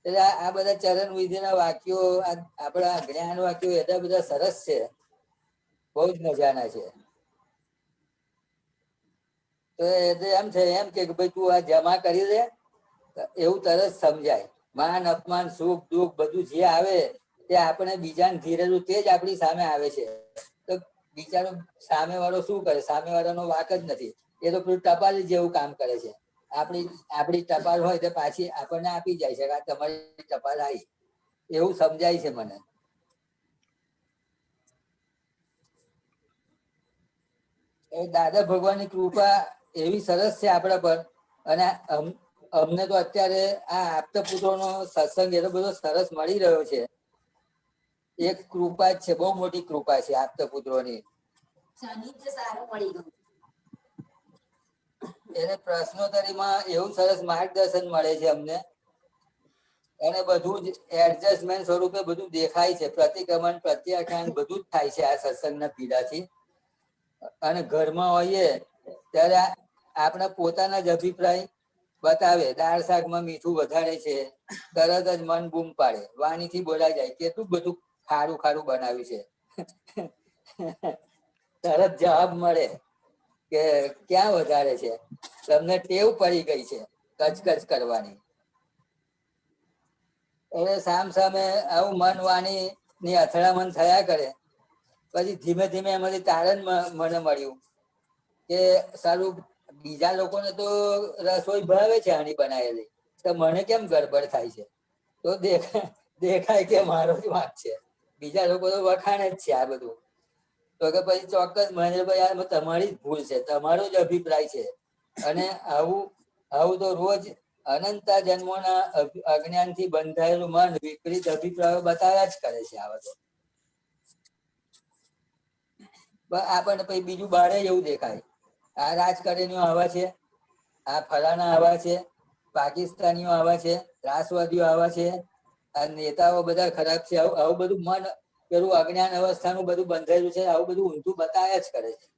એટલે આ બધા ચરણ વિધિના વાક્યો, આપણા જ્ઞાન વાક્યો એટલા બધા સરસ છે, બહુ જ મજાના છે. તો એટલે એમ છે એમ કે ભાઈ તું આ જમા કરી દે, એવું તરત સમજાય. માન અપમાન સુખ દુઃખ બધું જે આવે તે આપણે બીજાને ધીરેલું તે જ આપણી સામે આવે છે. તો બિચારો સામે વાળો શું કરે? સામે વાળાનો વાક જ નથી. એ તો પેલું ટપાલ જેવું કામ કરે છે. આપણી ટપાલ હોય તો પાછી આપણને આપી જાય છે કે આ તમારી ટપાલ આવી, એવું સમજાય છે મને. એ દાદા ભગવાનની કૃપા એવી સરસ છે આપણા પર. અને અમને તો અત્યારે આ આપતા પુત્રોનો સત્સંગ એટલો બધો સરસ મળી રહ્યો છે. એક કૃપા જ છે, બહુ મોટી કૃપા છે આપતા પુત્રોની. સાનિધ્ય સારું મળી ગયું. એને પ્રશ્નોત્તરીમાં એવું સરસ માર્ગદર્શન મળે છે અમને. અને બધું જ એડજસ્ટમેન્ટ સ્વરૂપે બધું દેખાય છે. પ્રતિક્રમણ, પ્રત્યાખ્યાન બધું જ થાય છે આ સત્સંગના પીડાથી. અને ઘરમાં હોઈએ ત્યારે આપણા પોતાના જ અભિપ્રાય બતાવે. દાળ શાકમાં મીઠું વધારે છે, તરત જ મન બૂમ પાડે, વાણીથી બોલાઈ જાય કેટલું બધું ખારું ખારું બનાવ્યું છે. તરત જવાબ મળે કે ક્યાં વધારે છે, તમને ટેવ પડી ગઈ છે કચકચ કરવાની. એટલે સામ સામે આવું મન વાણી ની અથડામણ થયા કરે. પછી ધીમે ધીમે એમાંથી તારણ મને મળ્યું કે સારું, બીજા લોકોને તો રસોઈ ભાવે છે આની બનાવેલી, તો મને કેમ ગડબડ થાય છે? તો દેખાય કે મારો જ વાંક છે. બીજા લોકો તો વખાણે જ છે આ બધું. તો કે પછી ચોક્કસ મહેન્દ્રભાઈ, આ તમારી જ ભૂલ છે, તમારો જ અભિપ્રાય છે. અને આવું તો રોજ અનંતા જન્મોના અજ્ઞાનથી બંધાયેલું મન વિપરીત અભિપ્રાયો બતાવ્યા જ કરે છે. આ બધું આપણને પછી બીજું બારે એવું દેખાય, આ રાજકારણીઓ આવા છે, આ ફલાણા આવા છે, પાકિસ્તાનીઓ આવા છે, ત્રાસવાદીઓ આવા છે, આ નેતાઓ બધા ખરાબ છે. આવું બધું મન પેલું અજ્ઞાન અવસ્થાનું બધું બંધાયેલું છે. આવું બધું ઊંધું બતાવ્યા જ કરે છે.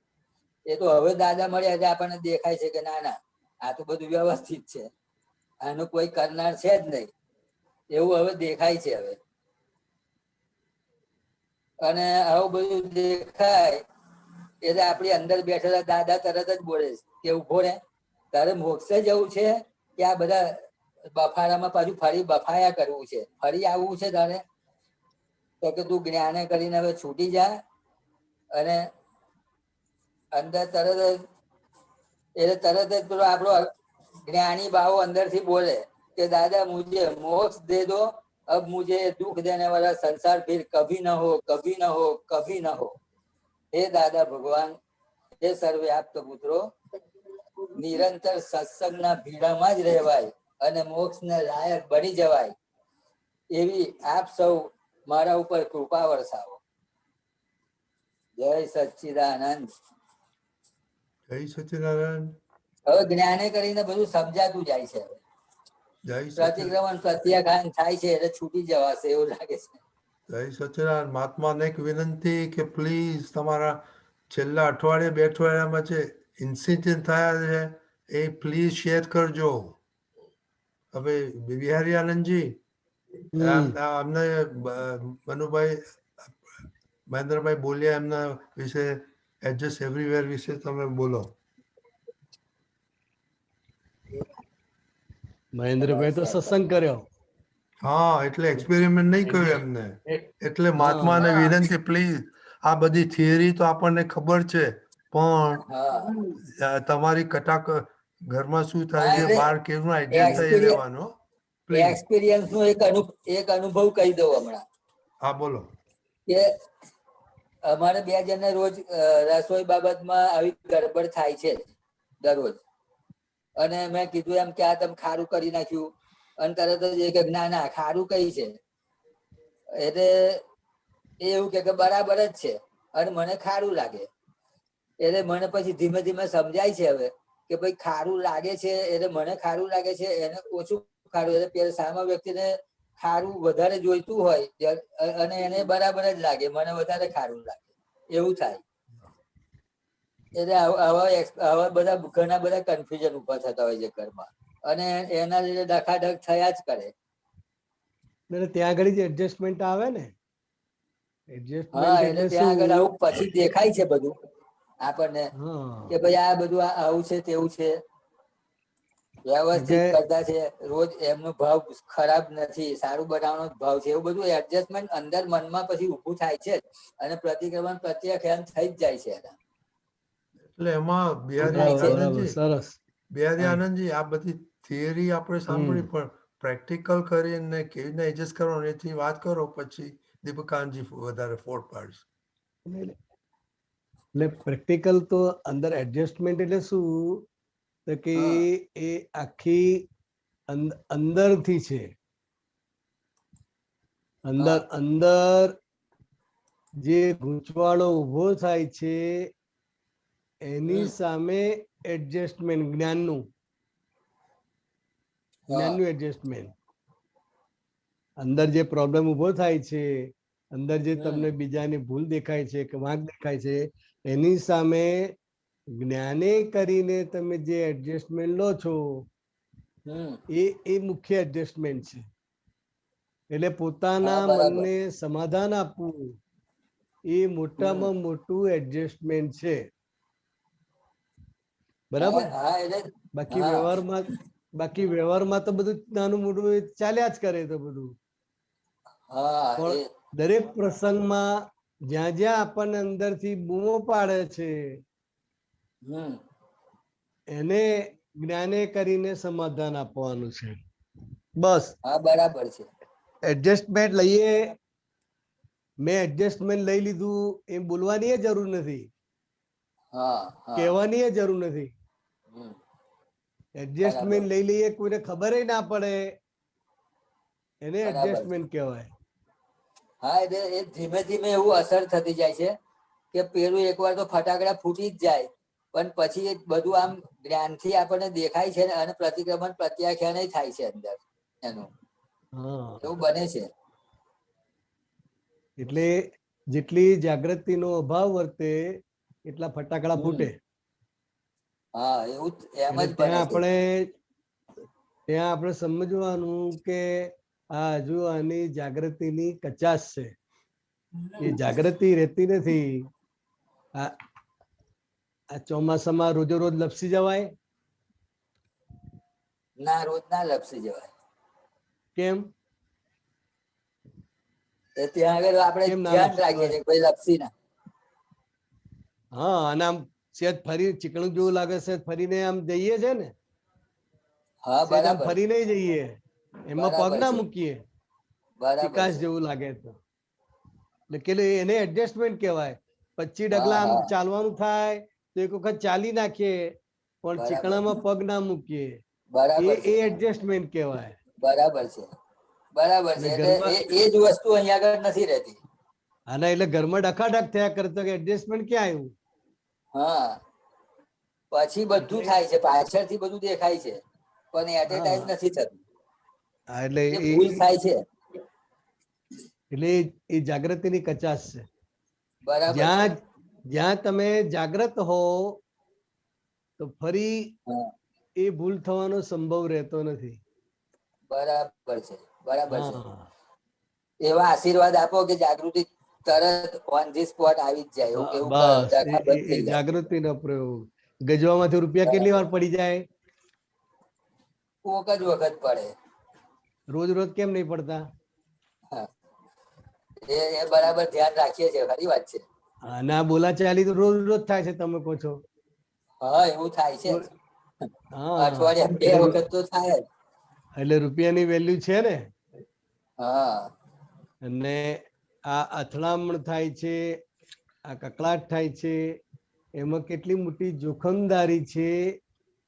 એ તો હવે દાદા મળ્યા છે, આપણને દેખાય છે કે ના ના, આ તો બધું વ્યવસ્થિત છે, આનું કોઈ કરનાર છે જ નહીં, એવું હવે દેખાય છે. હવે અને આવું બધું દેખાય એટલે આપણી અંદર બેઠેલા દાદા તરત જ બોલે કે ઉભો રે, તારે મોક્ષે જવું છે કે આ બધા બફારામાં પાછું ફરી બફાયા કરવું છે, ફરી આવવું છે તારે? તો કે તું જ્ઞાને કરીને હવે છૂટી જા. અને અંદર તરત જ પેલો આપણો જ્ઞાની બાવો અંદર થી બોલે કે દાદા મુझे मोक्ष दे दो, अब मुझे दुख देने वाला संसार फिर कभी न हो, कभी न हो, कभी न हो. હે દાદા ભગવાન, હે સર્વવ્યાપ્ત પુત્રો, નિરંતર સત્સંગના ભીડામાં જ રહેવાય અને મોક્ષને લાયક બની જવાય એવી આપ સૌ મારા ઉપર કૃપા વરસાવો. જય સચ્ચિદાનંદ. જય સચ્ચિદાનંદ. હવે જ્ઞાને કરીને બધું સમજાતું જાય છે. જય પ્રતિક્રમણ પ્રત્યાખ્યાન થાય છે એટલે છૂટી જવાશે એવું લાગે છે. જય સચ્ચિદાનંદ. મહાત્માને એક વિનંતી કે પ્લીઝ તમારા છેલ્લા અઠવાડિયે 2 અઠવાડિયામાં જે ઇન્સિડન્ટ થયા છે એ પ્લીઝ શેર કરજો. હવે બિહારી આનંદજી, અમને મનુભાઈ મહેન્દ્રભાઈ બોલ્યા એમના વિશે, એડજસ્ટ એવરીવેર વિશે તમે બોલો. મહેન્દ્રભાઈ તો સત્સંગ કર્યો. હા, એટલે એક્સપેરિમેન્ટ નહીં કર્યું એમને. એટલે મહાત્માને વિનંતી પ્લીઝ, આ બધી થિયરી તો આપણને ખબર છે, પણ તમારી કટાક ઘરમાં શું થાય છે, બહાર કેવું એડજસ્ટ થઈ લેવાનું. એક્સપિરિયન્સ નો એક અનુભવ કહી દઉં હમણાં. હા બોલો. કે અમારે 2 જણને રોજ રસોઈ બાબતમાં આવી ગડબડ થાય છે દરરોજ. અને મેં કીધું એમ કે આ તમે ખારું કરી નાખ્યું, અને તરત જ કે ના ના ખારું કઈ છે, એટલે એવું કે બરાબર જ છે અને મને ખારું લાગે. એટલે મને પછી ધીમે ધીમે સમજાય છે હવે કે ભાઈ ખારું લાગે છે એટલે મને ખારું લાગે છે, એને ઓછું ખારું, એટલે પેલા સામા વ્યક્તિને ખારું વધારે જોઈતું હોય અને એને બરાબર જ લાગે, મને વધારે ખારું લાગે, એવું થાય. એટલે આવા બધા ઘણા બધા કન્ફ્યુઝન ઉભા થતા હોય છે ઘરમાં, અને એના લીધે ડખાડખ થયા જ કરે. ત્યાં આગળ જ એડજસ્ટમેન્ટ આવે ને. હા, એટલે ત્યાં આગળ આવું પછી દેખાય છે બધું આપણને કે ભાઈ આ બધું આવું છે તેવું છે, વ્યવસ્થિત કરતા છે, રોજ એમનો ભાવ ખરાબ નથી, સારું બનાવવાનો ભાવ છે, એવું બધું એડજસ્ટમેન્ટ અંદર મનમાં પછી ઊભું થાય છે અને પ્રતિક્રમણ પ્રત્યાખ્યાન થઈ જ જાય છે. એટલે એમાં બિહારી આનંદજી આ બધી થિયરી આપણે સાંભળી, પણ પ્રેક્ટિકલ કરીને કેવી રીતે એડજસ્ટ કરવાનું એથી વાત કરો, પછી દીપકાનજી વધારે ફોડ પાડશે. એટલે પ્રેક્ટિકલ તો અંદર એડજસ્ટમેન્ટ એટલે શું તો કે એ આખી અંદરથી છે, અંદર જે ગૂંચવાડો ઉભો થાય છે એની સામે એડજસ્ટમેન્ટ, જ્ઞાનનું એડજસ્ટમેન્ટ. અંદર જે પ્રોબ્લેમ ઉભો થાય છે, અંદર જે તમને બીજાની ભૂલ દેખાય છે કે વાંક દેખાય છે, એની સામે જ્ઞાને કરીને તમે જે એડજસ્ટમેન્ટ લો છો એ મુખ્ય એડજસ્ટમેન્ટ છે. એટલે પોતાના મનને સમાધાન આપવું એ મોટામાં મોટું એડજસ્ટમેન્ટ છે. બરાબર? બાકી વ્યવહારમાં તો બધું નાનું મોટું ચાલ્યા જ કરે તો બધું. પણ દરેક પ્રસંગમાં જ્યાં જ્યાં આપણને અંદરથી બૂમો પાડે છે એને જ્ઞાને કરીને સમાધાન આપવાનું છે. બસ. બરાબર છે. એડજસ્ટમેન્ટ લઈએ, મેં એડજસ્ટમેન્ટ લઈ લીધું એમ બોલવાની જરૂર નથી, કહેવાની જરૂર નથી. એડજસ્ટમેન્ટ લઈ લઈએ, કોઈને ખબર ના પડે, એને એડજસ્ટમેન્ટ કહેવાય. હા, એટલે એ ધીમે ધીમે એવું અસર થતી જાય છે કે પેલું એકવાર તો ફટાકડા ફૂટી જ જાય, પણ પછી બધું આમ જ્ઞાનથી આપણને દેખાય છે અને પ્રતિક્રમણ પ્રત્યાખ્યાન થાય છે અંદર એનું. એવું બને છે. એટલે જેટલી જાગૃતિનો અભાવ વર્તે એટલા ફટાકડા ફૂટે. હા, એવું એમ જ ત્યાં બને છે. આપણે સમજવાનું કે આ હજુ આની જાગૃતિની કચાશ છે. એ જાગૃતિ રહેતી નથી. આ ચોમાસામાં રોજે રોજ લપસી જવાય? ના, રોજ ના લપસી જવાય. કેમ? ત્યાં આગળ આપણે ધ્યાન રાખીએ છીએ કોઈ લપસી ના. હા, અને આમ સેજ ફરી ચીકણું જેવું લાગે છે, ફરીને આમ જઈએ છે ને, ફરી નહીં જઈએ, એમાં પગ ના મૂકીએ, ચીકાશ જેવું લાગે તો એટલે એને એડજસ્ટમેન્ટ કહેવાય. 25 ડગલા આમ ચાલવાનું થાય તો એક વખત ચાલી નાખીએ, પણ ચીકણામાં પગ ના મૂકીએ, એ એડજસ્ટમેન્ટ કહેવાય. બરાબર છે, બરાબર છે. એટલે એ જ વસ્તુ અહીંયા આગળ નથી રહેતી. આના એટલે ઘરમાં ડખાડખ થયા કરતો કે એડજસ્ટમેન્ટ ક્યાં આવ્યું? હા, પછી બધું થાય છે, પાછળથી બધું દેખાય છે, પણ એટ એ ટાઈમ નથી થતું. એટલે ભૂલ થાય છે. એટલે એ જાગૃતિની કચાશ છે. બરાબર. જ્યાં તમે જાગૃત હો તો ફરી એ ભૂલ થવાનો સંભવ રહેતો નથી. બરાબર છે, બરાબર છે. એવા આશીર્વાદ આપો કે જાગૃતિ તરત ઓન ધી સ્પોટ આવી જ જાય. બસ એ જાગૃતિનો પ્રયોગ. ગજવામાંથી રૂપિયા કેટલી વાર પડી જાય? કોક જ વખત પડે. રોજ રોજ કેમ નહીં પડતા? એ બરાબર ધ્યાન રાખીએ છીએ, ખરી વાત છે. ના, બોલાચાલી તો રોજ રોજ થાય છે, તમે કહો છો. હા, એવું થાય છે. અઠવાડિયા 2 વખત તો થાય જ. એટલે રૂપિયાની વેલ્યુ છે ને. હા. અને આ અથડામણ થાય છે, આ કકળાટ થાય છે, એમાં કેટલી મોટી જોખમદારી છે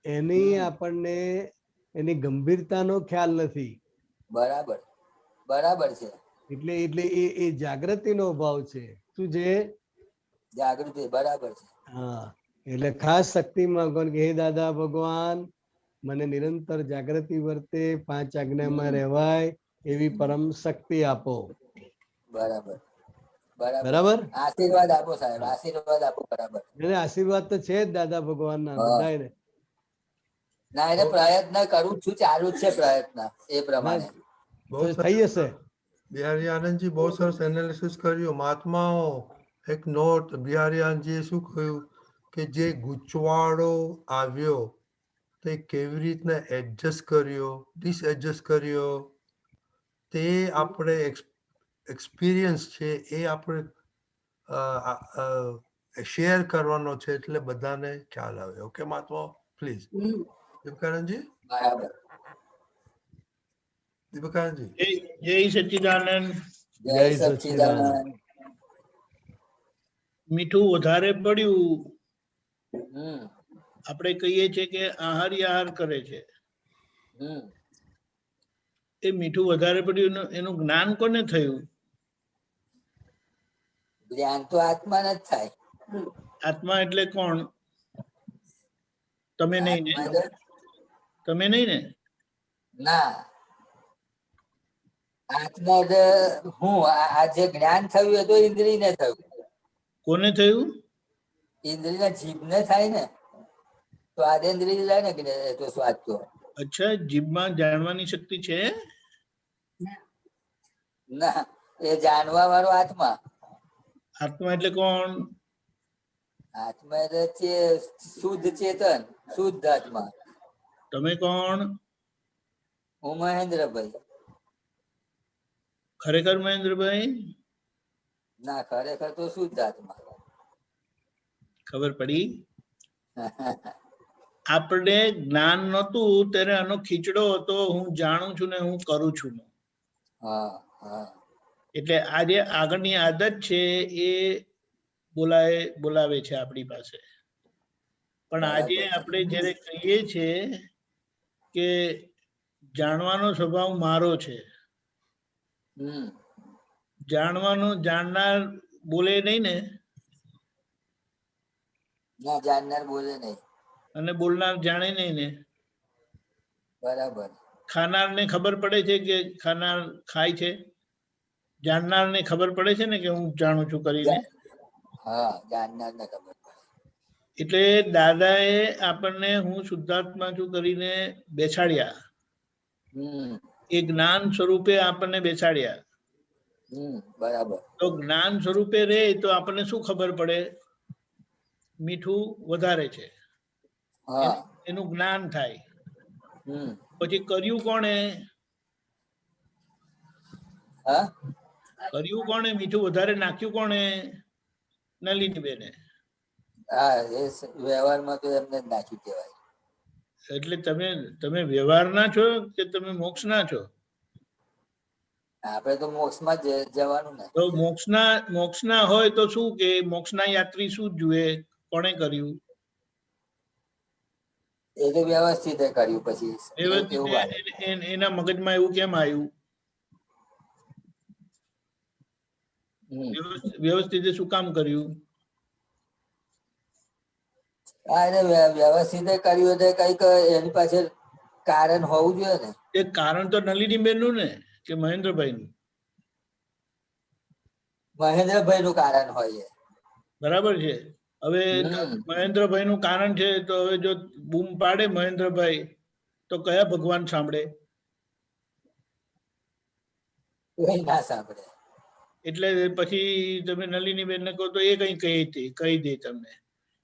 એની આપણને એની ગંભીરતાનો ખ્યાલ નથી. બરાબર, બરાબર છે. એટલે એ જાગૃતિનો અભાવ છે. શું છે? જાગૃતિ. બરાબર છે. હા, એટલે ખાસ શક્તિ માંગો કે હે દાદા ભગવાન, મને નિરંતર જાગૃતિ વર્તે, 5 આજ્ઞામાં રહેવાય એવી પરમ શક્તિ આપો. બરાબર, બરાબર. આશીર્વાદ આપો સાહેબ, આશીર્વાદ આપો. બરાબર. આશીર્વાદ તો છે જ દાદા ભગવાનના બધાને. ના, એને પ્રયત્ન કરું છું, ચાલુ જ છે પ્રયત્ન એ પ્રમાણે. થઈ જશે. બિહારી આનંદજી બહુ સરસ એનાલિસિસ કર્યું. મહાત્માઓ એક નોટ બિહારી આનંદજીએ શું કહ્યું કે જે ગૂંચવાડો આવ્યો તે કેવી રીતના એડજસ્ટ કર્યો, ડિસએડજસ્ટ કર્યો, તે આપણે એક્સપિરિયન્સ છે એ આપણે શેર કરવાનો છે, એટલે બધાને ખ્યાલ આવે. ઓકે મહાત્મા, પ્લીઝ. દીપકાનંદજી. બરાબર. દીપકાનંદજી. જય સચ્ચિદાનંદ. જય સચ્ચિદાનંદ. મીઠું વધારે પડ્યું આપણે કહીએ છીએ કે આહાર વિહાર કરે છે, એ મીઠું વધારે પડ્યું એનું જ્ઞાન કોને થયું? જ્ઞાન તો આત્માને જ થાય. આત્મા એટલે કોણ? તમે નહીં ને? આત્મા તો- તમે નહીં ને? ના, આત્મા એટલે હું આ જે જ્ઞાન થયું એ તો ઇન્દ્રિયને થયું. કોને થયું? ઇન્દ્રિયના જીભને થાય ને, તો આદેન્દ્રિય જાય ને કે તો સ્વાદ તો. અચ્છા, જીભમાં જાણવાની શક્તિ છે? ના, એ જાણવા વાળો આત્મા. આત્મા એટલે કોણ? આત્મા એટલે શુદ્ધ ચેતન, શુદ્ધ આત્મા. તમે કોણ? હું મહેન્દ્રભાઈ. ખરેખર મહેન્દ્રભાઈ? ના, ખરેખર તો શુદ્ધ આત્મા. ખબર પડી? આપણે જ્ઞાન નહોતું ત્યારે આનો ખીચડો હતો, હું જાણું છું ને હું કરું છું. હા હા, એટલે આ જે આગળની આદત છે એ બોલાવે છે આપણી પાસે. પણ આજે આપણે જયારે કહીએ છીએ કે જાણવાનો સ્વભાવ મારો છે, જાણવાનો જાણનાર બોલે નહીં ને? ના, જાણનાર બોલે નહીં. અને બોલનાર જાણે નહીં ને? બરાબર. ખાનાર ને ખબર પડે છે કે ખાનાર ખાય છે? જાણનાર ને ખબર પડે છે ને કે હું જાણું છું કરીને? હા, જાણનાર ને ખબર પડે. એટલે દાદાએ આપણને હું શુદ્ધાત્મા છું કરીને બેસાડ્યા, એ જ્ઞાન સ્વરૂપે આપણને બેસાડ્યા. બરાબર. તો જ્ઞાન સ્વરૂપે રે તો આપણને શું ખબર પડે? મીઠું વધારે છે, એનું જ્ઞાન થાય. પછી કર્યું કોણે? કર્યું કોણે? મીઠું વધારે નાખ્યું કોણે? નલિનીબેને. હા, એ વ્યવહારમાં તો એમને જ નાખ્યું કહેવાય. એટલે તમે વ્યવહારના છો કે તમે મોક્ષના છો? આપણે તો મોક્ષમાં જ જવાનું ને. તો મોક્ષના હોય તો શું કે મોક્ષના યાત્રી શું જુએ? કોણે કર્યું? એ તો વ્યવસ્થિત કર્યું. પછી એના મગજમાં એવું કેમ આવ્યું? વ્યવસ્થિત શું કામ કર્યું? વ્યવસ્થિત કર્યું એટલે કઈક એની પાછળ કારણ હોવું જોઈએ ને. એ કારણ તો નલિનીબેન નું ને કે મહેન્દ્રભાઈ નું? મહેન્દ્રભાઈ નું કારણ હોય. બરાબર છે. હવે મહેન્દ્રભાઈ નું કારણ છે તો હવે જો બૂમ પાડે મહેન્દ્રભાઈ તો કયા ભગવાન સાંભળે? ના સાંભળે. એટલે પછી તમે નલિનીબેન ને કહો તો એ કહી દે તમને.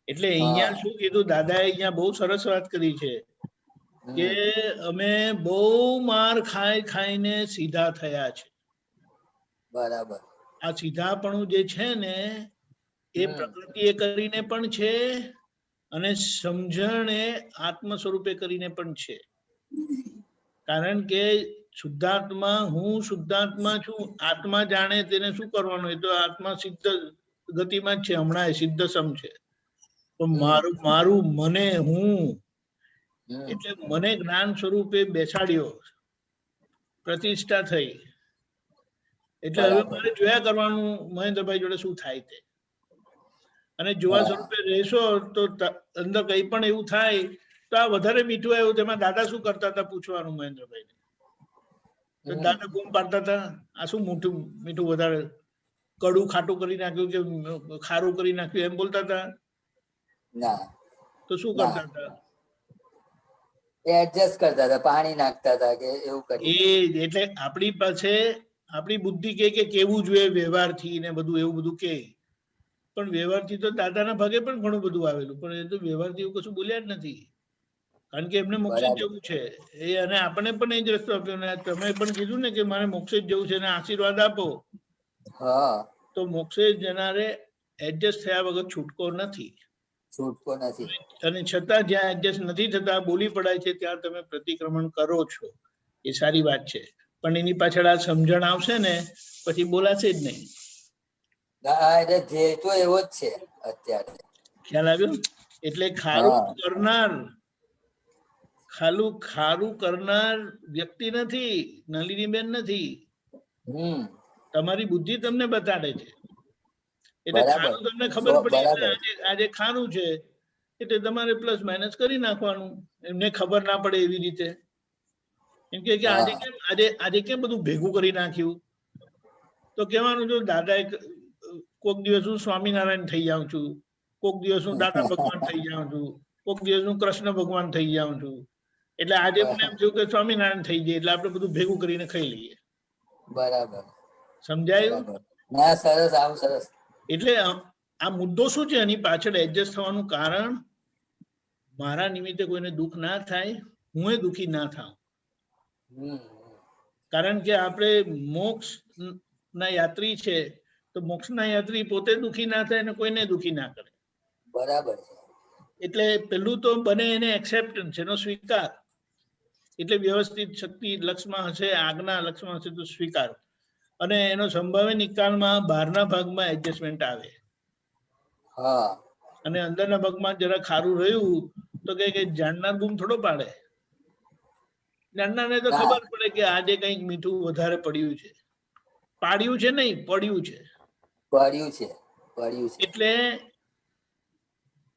એટલે અહીંયા શું કીધું દાદાએ? અહીંયા બહુ સરસ વાત કરી છે કે અમે બહુ માર ખાઈને સીધા થયા છે. બરાબર. આ સીધાપણું જે છે ને એ પ્રકૃતિએ કરીને પણ છે અને સમજણ એ આત્મ સ્વરૂપે કરીને પણ છે. કારણ કે શુદ્ધાત્મા, હું શુદ્ધાત્મા છું, આત્મા જાણે તેને શું કરવાનું? એ તો આત્મા સિદ્ધ ગતિમાં જ છે, હમણાં સિદ્ધ સમ છે. તો મારું મને હું એટલે મને જ્ઞાન સ્વરૂપે બેસાડ્યો, પ્રતિષ્ઠા થઈ. એટલે હવે મારે જોયા કરવાનું મહેન્દ્રભાઈ જોડે શું થાય તે. અને જોવા સ્વરૂપે રહેશો તો અંદર કઈ પણ એવું થાય તો આ વધારે મીઠું આવ્યું તેમાં દાદા શું કરતા હતા પૂછવાનું મહેન્દ્રભાઈ ને. તો દાદા બૂમ પાડતા હતા, આ શું મીઠું વધારે, કડું ખાટું કરી નાખ્યું કે ખારું કરી નાખ્યું એમ બોલતા હતા? ના. તો શું કરતા હતા? એડજસ્ટ કરતા હતા, પાણી નાખતા હતા કે એવું કરી. એટલે આપણી પાસે આપણી બુદ્ધિ કે કેવું જોઈએ વ્યવહારથી ને બધું એવું બધું કે, પણ વ્યવહારથી તો દાદાના ભાગે પણ ઘણું બધું આવેલું, પણ એ તો વ્યવહારથી એવું કશું બોલ્યા જ નથી. કારણ કે એમને મોક્ષે જ જવું છે એ, અને આપણને પણ એ જ રસ્તો આપ્યો ને તમે પણ કીધું ને કે મારે મોક્ષે જ જવું છે ને આશીર્વાદ આપો. તો મોક્ષે જનારે એડજસ્ટ થયા વગર છૂટકો નથી. છૂટકો નથી. અને છતાં જ્યાં એડજસ્ટ નથી થતા બોલી પડાય છે ત્યાં તમે પ્રતિક્રમણ કરો છો, એ સારી વાત છે. પણ એની પાછળ આ સમજણ આવશે ને પછી બોલાશે જ નહીં. એટલે ધ્યેય તો એવો જ છે અત્યારે. ખ્યાલ આવ્યો? એટલે ખારું હા. કરનાર વ્યક્તિ નથી, નલિનીબેન નથી. તમારી બુદ્ધિ તમને બતાડે છે. એટલે બરાબર. ખાનું તમને ખબર પડી બરાબર. એટલે આજે ખાનું છે એટલે તમારે પ્લસ માઇનસ કરી નાખવાનું, એમને ખબર ના પડે એવી રીતે. એમ કે આજે હા. કેમ આજે કેમ બધું ભેગું કરી નાખ્યું? તો કહેવાનું જો દાદા કોક દિવસ હું સ્વામિનારાયણ થઈ જાઉં છું, કોક દિવસ હું દાદા ભગવાન થઈ જાઉં છું, કોક દિવસ હું કૃષ્ણ ભગવાન થઈ જાઉં છું. એટલે આજે મને એમ થયું કે સ્વામિનારાયણ થઈ જાય એટલે આપણે બધું ભેગું કરીને ખાઈ લઈએ. બરાબર. સમજાયું? બરાબર. ના, સરસ, આમ સરસ. એટલે આ મુદ્દો શું છે? એની પાછળ એડજસ્ટ થવાનું કારણ મારા નિમિત્તે કોઈને દુઃખ ના થાય, હું દુઃખી ના થાઉં. કારણ કે આપણે મોક્ષ ના યાત્રી છે, તો મોક્ષ ના યાત્રી પોતે દુઃખી ના થાય અને કોઈને દુઃખી ના કરે. બરાબર. એટલે પેલું તો બને એને એક્સેપ્ટન્સ, એનો સ્વીકાર. એટલે વ્યવસ્થિત શક્તિ લક્ષમાં હશે, આજ્ઞા લક્ષમાં હશે તો સ્વીકાર, અને એનો સંભાવ્ય નિકાલમાં બહારના ભાગમાં એડજસ્ટમેન્ટ આવે. અને અંદરના ભાગમાં જરા ખારું રહ્યું તો કે જાણનાર બૂમ થોડો પાડે. જાણનારને તો ખબર પડે કે આજે કંઈક મીઠું વધારે પડ્યું છે. પાડ્યું છે નહીં, પડ્યું છે. એટલે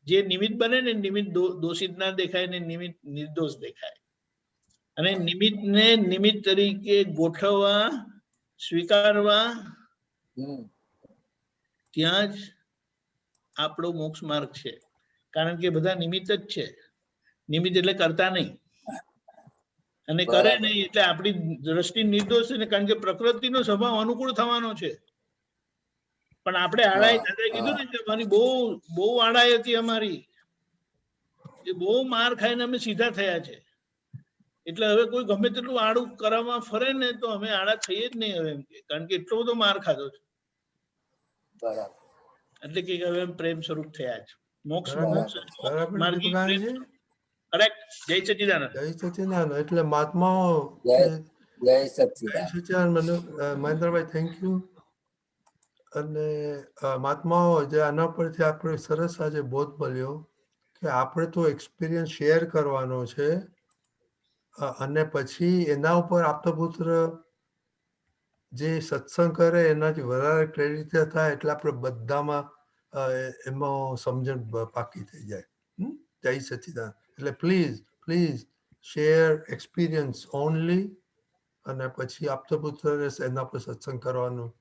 જે નિમિત્ત બને ને નિમિત્ત દોષિત ના દેખાય ને નિમિત્ત નિર્દોષ દેખાય. અને નિમિત્તને નિમિત્ત તરીકે ગોઠવવા, સ્વીકારવા, ત્યાં જ આપણો મોક્ષ માર્ગ છે. કારણ કે બધા નિમિત્ત જ છે. નિમિત્ત એટલે કરતા નહીં, અને કરે નહીં એટલે આપણી દ્રષ્ટિ નિર્દોષ છે. કારણ કે પ્રકૃતિનો સ્વભાવ અનુકૂળ થવાનો છે. પણ આપણે આડાઈ, દાદાએ કીધું ને કે અમારી બહુ આડાઈ હતી અમારી, એ બહુ માર ખાઈને અમે સીધા થયા છે. એટલે હવે કોઈ ગમે તેટલું આડું કરવામાં ફરે ને તો અમે આડા થઈએ જ નહીં હવે, એમ કે, કારણ કે એટલો બધો માર ખાધો છે. એટલે કે હવે પ્રેમ સ્વરૂપ થયા છે. મોક્ષ માર્ગી પ્રેમ સ્વરૂપ. કરેક્ટ. જય સચ્ચિદાનંદ. જય સચ્ચિદાનંદ. એટલે મહાત્માઓ, જય સચ્ચિદાનંદ. મહેન્દ્રભાઈ, થેન્ક યુ. અને મહાત્માઓ, જે આના પરથી આપણે સરસ આજે બોધ મળ્યો કે આપણે તો એક્સપિરિયન્સ શેર કરવાનો છે, અને પછી એના ઉપર આપતપુત્ર જે સત્સંગ કરે એનાથી વધારે પ્રેરિત થાય એટલે આપણે બધામાં એમાં સમજણ પાકી થઈ જાય. જય સચ્ચિદાનંદ. એટલે પ્લીઝ શેર એક્સપિરિયન્સ ઓનલી, અને પછી આપતપુત્ર એના પર સત્સંગ કરવાનું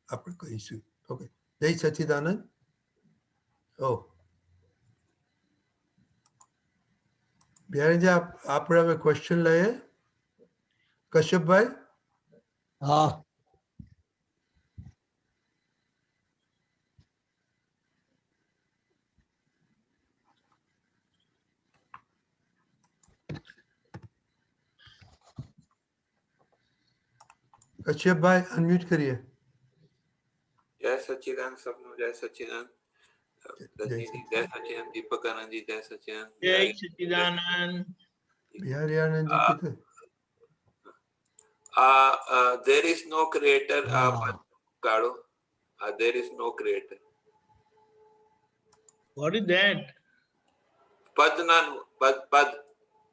આપણે કહીશું. ઓકે, જય સચ્ચિદાનંદ. બિહારીજી, આપણે હવે ક્વેશ્ચન લઈએ. કશ્યપભાઈ. હા. કશ્યપભાઈ, અનમ્યુટ કરીએ. જય સચ્ચિદાનંદ સબનું. જય સચ્ચિદાનંદ. જય સચ્ચિદાનંદ. દીપક આનંદજી. જય સચ્ચિદાનંદ. જય સચ્ચિદાનંદ. બિહારી આનંદજી કીધું. There is no creator. કાઢો. There is no creator. What is that? પદ નાનું પદ.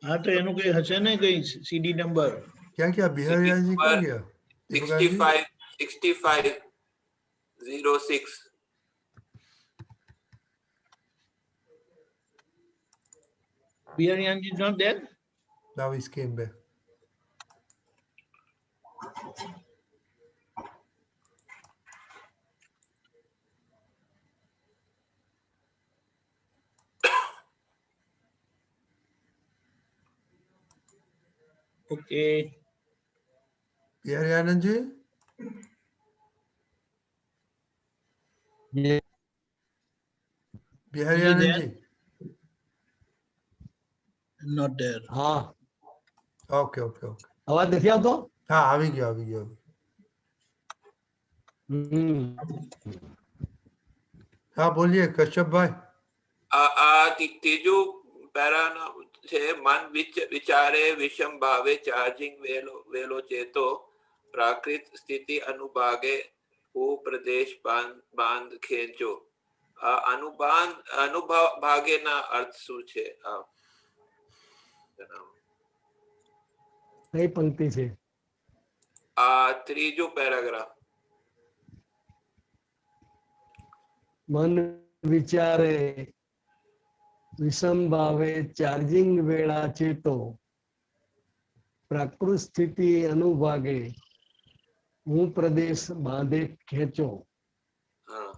હા, તો એનું કઈ હશે ને, કઈ સીડી નંબર. ક્યાં બિહારી આનંદજી ક્યાં ગયા? 6506. Bihariyanji is not there? Now he came back. Okay. Bihari Anandji? Yeah. Bihari Anandji? Not there. હા. Okay. અવાજ નથી આવતો? હા, આવી ગયો. હા, બોલીએ કશ્યપભાઈ. આ ત્રીજું પેરા છે. મન વિચારે વિષમ ભાવે ચાર્જિંગ વેલો ચેતો પ્રાકૃત સ્થિતિ અનુભાગે હું પ્રદેશ બાંધ ખેંચો. અનુભાગેના અર્થ શું છે? જણાવો. કઈ પંક્તિ છે? આ ત્રીજું પેરાગ્રાફ. મન વિચારે વિષમ ભાવે ચાર્જિંગ વેળા ચેતો પ્રાકૃત સ્થિતિ અનુભાગે હું પ્રદેશ બાંધે ખેંચો. હા,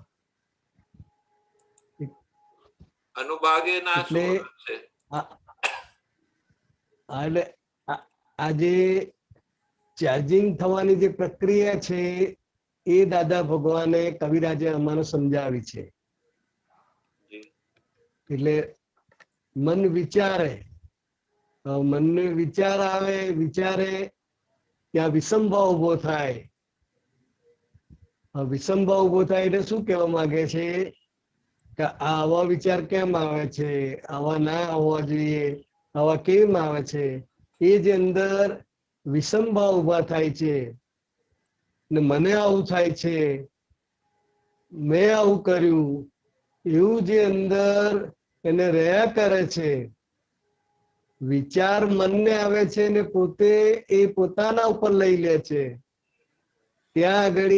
અનુભાગેના શું એટલે અર્થ છે? એટલે આજે ચાર્જિંગ થવાની જે પ્રક્રિયા છે એ દાદા ભગવાને કવિરાજે અમારે સમજાવી છે. જી. એટલે મન વિચારે, મનને વિચાર આવે, વિચારે ત્યાં વિષમભાવ ઉભો થાય. વિષમભાવ ઉભો થાય એટલે શું કહેવા માંગે છે કે આવા વિચાર કેમ આવે છે, આવા ના આવવા જોઈએ, આવા કેમ આવે છે, એ જે અંદર વિષમભાવ ઉભા થાય છે ને મને આવું થાય છે, મેં આવું કર્યું, એવું જે અંદર એને રહ્યા કરે છે. વિચાર મનને આવે છે ને પોતે એ પોતાના ઉપર લઈ લે છે. ત્યાં આગળ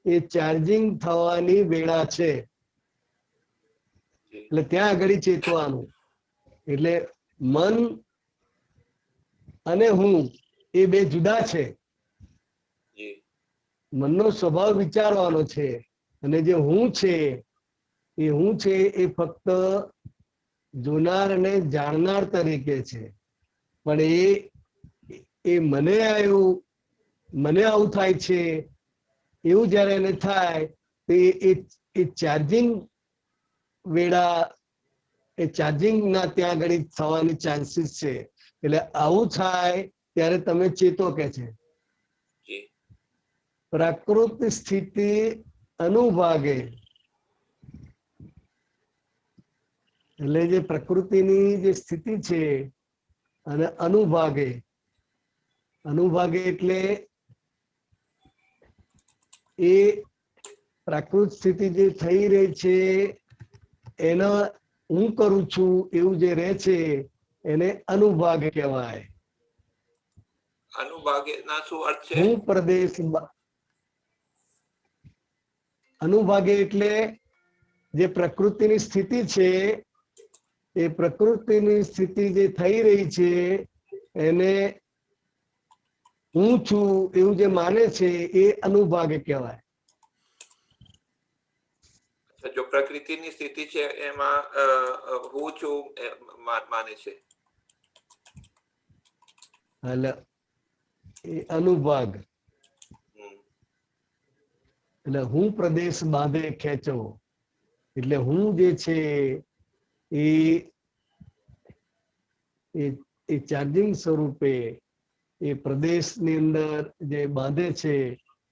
એ ચાર્જિંગ થવાની વેળા છે. એટલે ત્યાં આગળ ચેતવાનું. એટલે મન અને હું એ બે જુદા છે. મનનો સ્વભાવ વિચારવાનો છે અને જે હું છે એ ફક્ત જોનાર અને જાણનાર તરીકે છે. પણ એ મને આવું થાય છે એવું જયારે એને થાય તો એ ચાર્જિંગ વેળા, એ ચાર્જિંગ ના ત્યાં આગળ થવાની ચાન્સીસ છે. એટલે આવું થાય ત્યારે તમે ચેતો કે છે. પ્રાકૃત સ્થિતિ અનુભાગે, એટલે જે પ્રકૃતિની જે સ્થિતિ છે અને અનુભાગે, અનુભાગે એટલે એ પ્રાકૃત સ્થિતિ જે થઈ રહી છે એનો હું કરું છું એવું જે રહે છે એને અનુભાગ કહેવાય. અનુભાગે ના શું અર્થ છે? હું પ્રદેશ, અનુભાગે એટલે જે પ્રકૃતિની સ્થિતિ છે એ પ્રકૃતિની સ્થિતિ જે થઈ રહી છે એને હું છું એવું જે માને છે એ અનુભાગે કહેવાય. જો પ્રકૃતિની સ્થિતિ છે એમાં હું છું માને છે, એટલે એ અનુભાગ. એટલે હું પ્રદેશ બાંધે ખેંચો, એટલે હું જે છે એ ચાર્જિંગ સ્વરૂપે એ પ્રદેશની અંદર જે બાંધે છે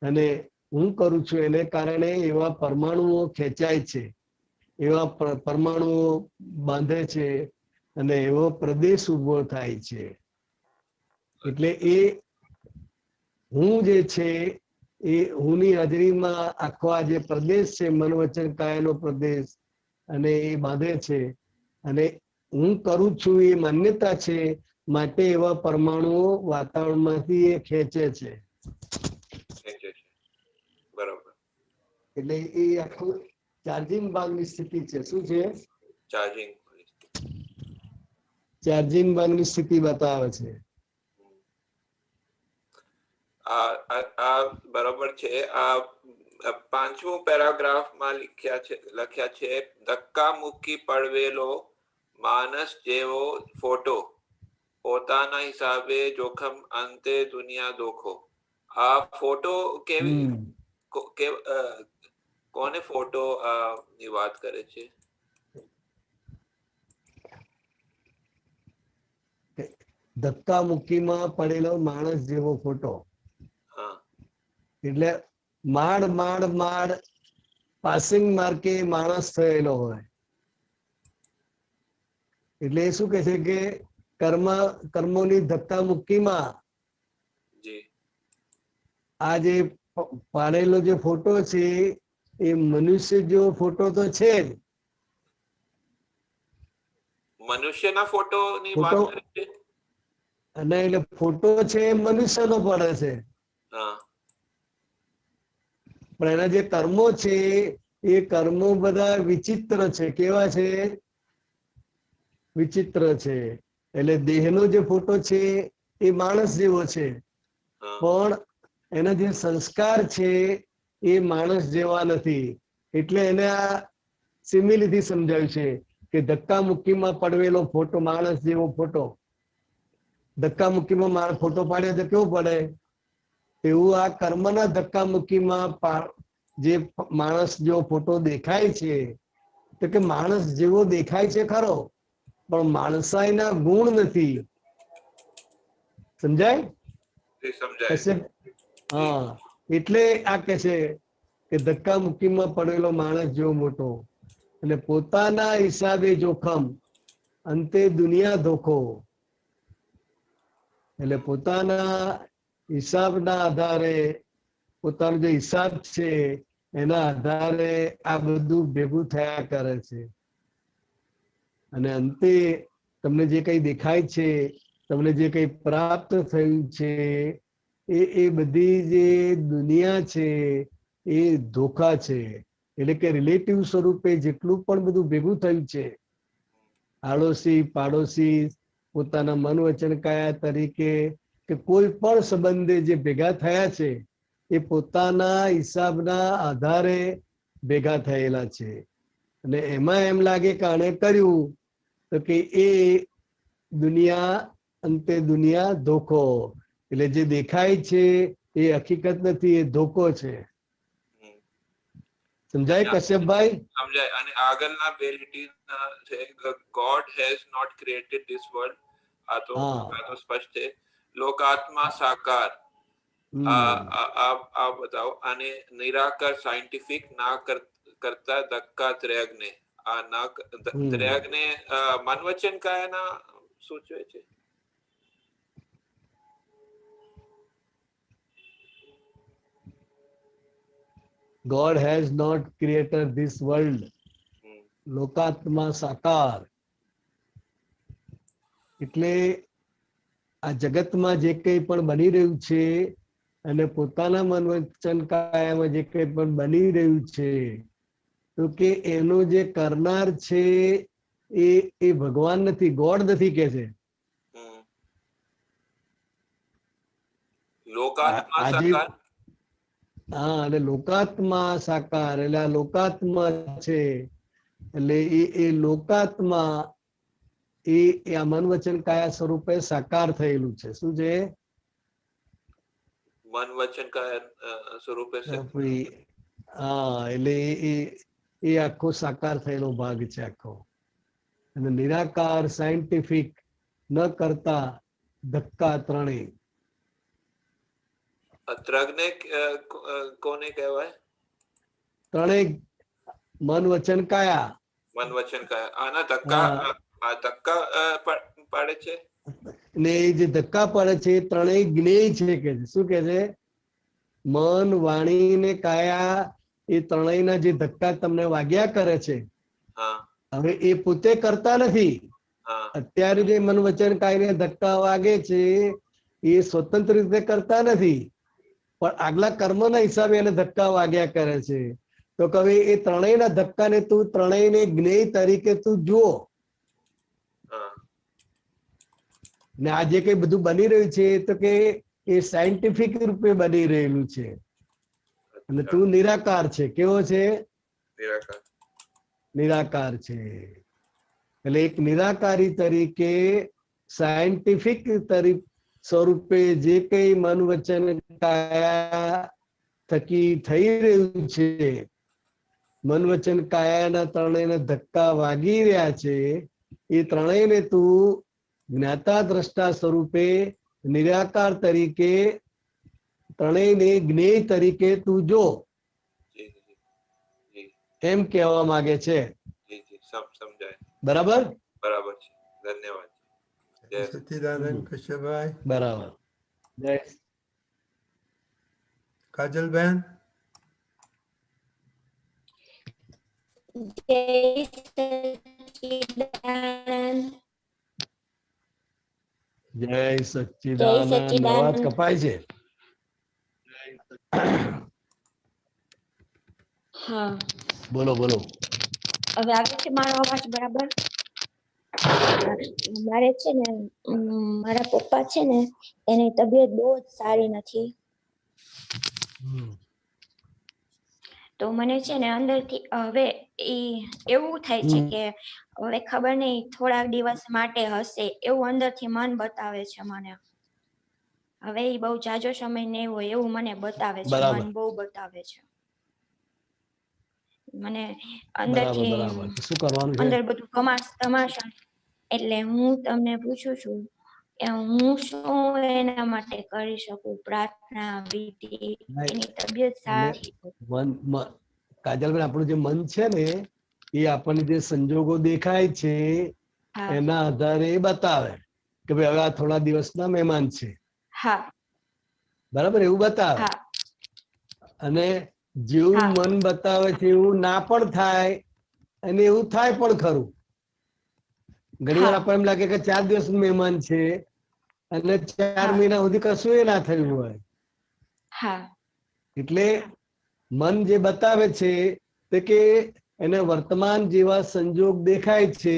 અને હું કરું છું એને કારણે એવા પરમાણુઓ ખેંચાય છે, એવા પરમાણુઓ બાંધે છે અને એવો પ્રદેશ ઉભો થાય છે. એટલે એ હું જે છે એ હુંની હાજરીમાં આખો આ જે પ્રદેશ છે મન વચન કાયાનો પ્રદેશ અને એ બાંધે છે અને હું કરું છું એ માન્યતા છે માટે એવા પરમાણુઓ વાતાવરણમાંથી એ ખેંચે છે. બરાબર. એટલે એ આખું ચાર્જિંગ ભાગની સ્થિતિ છે. શું છે? ચાર્જિંગ ભાગની સ્થિતિ બતાવે છે. આ બરાબર છે. આ 5મું પેરાગ્રાફમાં લખ્યા છે ધક્કા મૂકી પડવેલો માનસ જેવો ફોટો પોતાના હિસાબે જોખમ અંતે દુનિયા દોખો. આ ફોટો કેવી કોને ફોટો ની વાત કરે છે? ધક્કા મુક્કીમાં પડેલો માણસ જેવો ફોટો. એટલે માંડ પાસિંગ માર્કે માણસ થયેલો હોય. એટલે શું કે છે કે કર્મોની ધક્કા મુક્કીમાં આ જે પાડેલો જે ફોટો છે એ મનુષ્ય જેવો ફોટો તો છે જ. મનુષ્યના ફોટો ની વાત ફોટો કરે છે. અને એટલે ફોટો છે એ મનુષ્યનો પડે છે, હા પણ એના જે કર્મો છે એ કર્મો બધા વિચિત્ર છે. કેવા છે? વિચિત્ર છે. એટલે દેહનો જે ફોટો છે એ માણસ જેવો છે, હા પણ એના જે સંસ્કાર છે એ માણસ જેવા નથી. એટલે એને આ સિમિલીથી સમજાવ્યું છે કે ધક્કા મુક્કીમાં પડવેલો ફોટો માણસ જેવો ફોટો. ધક્કા મુક્કીમાં માણસ ફોટો પાડે તો કેવો પડે? એવું આ કર્મના ધક્કા મુક્કીમાં જે માણસ જેવો ફોટો દેખાય છે, તો કે માણસ જેવો દેખાય છે ખરો, પણ માણસાઈના ગુણ નથી. સમજાય? એ સમજાય. કશ્યપ? હા, એટલે આ કે છે કે ધક્કા મુક્કીમાં પડેલો માણસ જેવો મોટો, અને પોતાના હિસાબે જોખમ, અંતે દુનિયા ધોખો. એટલે પોતાના હિસાબના આધારે, પોતાનો જે હિસાબ છે એના આધારે આ બધું ભેગું થયા કરે છે. અને અંતે તમને જે કઈ દેખાય છે, તમને જે કઈ પ્રાપ્ત થયું છે, એ બધી જે દુનિયા છે એ ધોખા છે. એટલે કે રિલેટિવ સ્વરૂપે જેટલું પણ બધું ભેગું થયું છે, આડોશી પાડોશી, પોતાના મન વચન કાયા તરીકે કે કોઈ પણ સંબંધે જે ભેગા થયા છે એ પોતાના હિસાબના આધારે ભેગા થયેલા છે. અને એમાં એમ લાગે કે આણે કર્યું તો કે એ દુનિયા, અંતે દુનિયા ધોખો. એટલે જે દેખાય છે એ હકીકત નથી, એ ધોકો છે. સમજાય કશ્યપભાઈ? સમજાય. અને આગળના બે લીટી છે, God has not created this world. આ તો સ્પષ્ટ છે. લોકાત્મા સાકાર, આ બતાવો. અને નિરાકાર સાયન્ટિફિક ના કરતા ધક્કા ત્રયગ્ને. આ ના ત્રયગ્ને મન વચન કાયાના સૂચવે છે. God has not created this world. લોકાત્મા સાકાર. એટલે આ જગતમાં જે કંઈ પણ બની રહ્યું છે અને પોતાના મન વચન કાયામાં જે કંઈ પણ બની રહ્યું છે, તો કે એનો જે કરનાર છે એ ભગવાન નથી, ગોડ નથી કે છે. લોકાત્મા સાકાર. હા, અને લોકાત્મા સાકાર એટલે આ લોકાત્મા છે. એટલે એ લોકાત્મા એ આ મન વચન કાયા સ્વરૂપે સાકાર થયેલું છે. શું છે? મન વચન કાયા સ્વરૂપે. હા, એટલે એ આખો સાકાર થયેલો ભાગ છે આખો. અને નિરાકાર સાયન્ટિફિક ન કરતા ધક્કા ત્રણેય. ત્રગ્ને કોને કહેવાય? ત્રણેય મન વચન કાયા. મન વચન કાયા. આના ધક્કા પાડે છે. ને એ જે ધક્કા પડે છે એ ત્રણેય જ્ઞેય છે કે છે. શું કે છે? મન, વાણી ને કાયા, એ ત્રણેયના જે ધક્કા તમને વાગ્યા કરે છે, હવે એ પોતે કરતા નથી. અત્યારે જે મન વચન કાયને ધક્કા વાગે છે એ સ્વતંત્ર રીતે કરતા નથી, પણ આગલા કર્મના હિસાબે એને ધક્કા વાગ્યા કરે છે. તો કવિ એ ત્રણેયના ધક્કાને તું ત્રણેયને જ્ઞેય તરીકે તું જુઓ. ને આ જે કઈ બધું બની રહ્યું છે તો કે એ સાયન્ટિફિક રૂપે બની રહેલું છે. અને તું નિરાકાર છે. કેવો છે? નિરાકાર છે. એટલે એક નિરાકારી તરીકે સાયન્ટિફિક સ્વરૂપે જે કઈ મન વચન કાયા થકી થઈ રહ્યું છે, મન વચન કાયાના ત્રણેયના ધક્કા વાગી રહ્યા છે, એ ત્રણેયને તું જ્ઞાતા દ્રષ્ટા સ્વરૂપે નિરાકાર તરીકે ત્રણેયને જ્ઞેય તરીકે તું જો, એમ કહેવા માંગે છે. સમજાય. બરાબર? બરાબર છે. ધન્યવાદ. જય સચ્ચિદાનંદ કશ્યપભાઈ. બરાબર. જય. કાજલબેન. જય સચ્ચિદાનંદ. જય સચ્ચિદાનંદ. અવાજ કપાય છે. હા, બોલો બોલો. હવે આવે છે મારો અવાજ બરાબર? મારે છે ને મારા પપ્પા છે ને એની તબિયત બહુ જ સારી નથી. તો મને છે ને અંદરથી હવે એવું થાય છે કે હવે ખબર નહીં થોડાક દિવસ માટે હશે એવું અંદરથી મન બતાવે છે મને. હવે એ બહુ જાજો સમય નહીં હોય એવું મને બતાવે છે, બરાબર મન બહુ બતાવે છે મને બરાબર અંદરથી. બરાબર. શું કરવાનું છે? અંદર બધું તમાશા. એટલે હું તમને પૂછું છું કે હું શું એના માટે કરી શકું? પ્રાર્થના, વિધિ, એની તબિયત સારી. કાજલબેન, આપણું જે મન છે ને એ આપણને જે સંજોગો દેખાય છે એના આધારે એ બતાવે કે ભાઈ હવે આ થોડા દિવસના મહેમાન છે. હા, બરાબર, એવું બતાવે. અને જેવું મન બતાવે છે એવું ના પણ થાય અને એવું થાય પણ ખરું. ઘણી વાર આપણને એમ લાગે કે 4 દિવસનું મહેમાન છે અને 4 મહિના સુધી કશું એ ના થયું હોય. એટલે મન જે બતાવે છે તે કે એને વર્તમાન જેવા સંજોગ દેખાય છે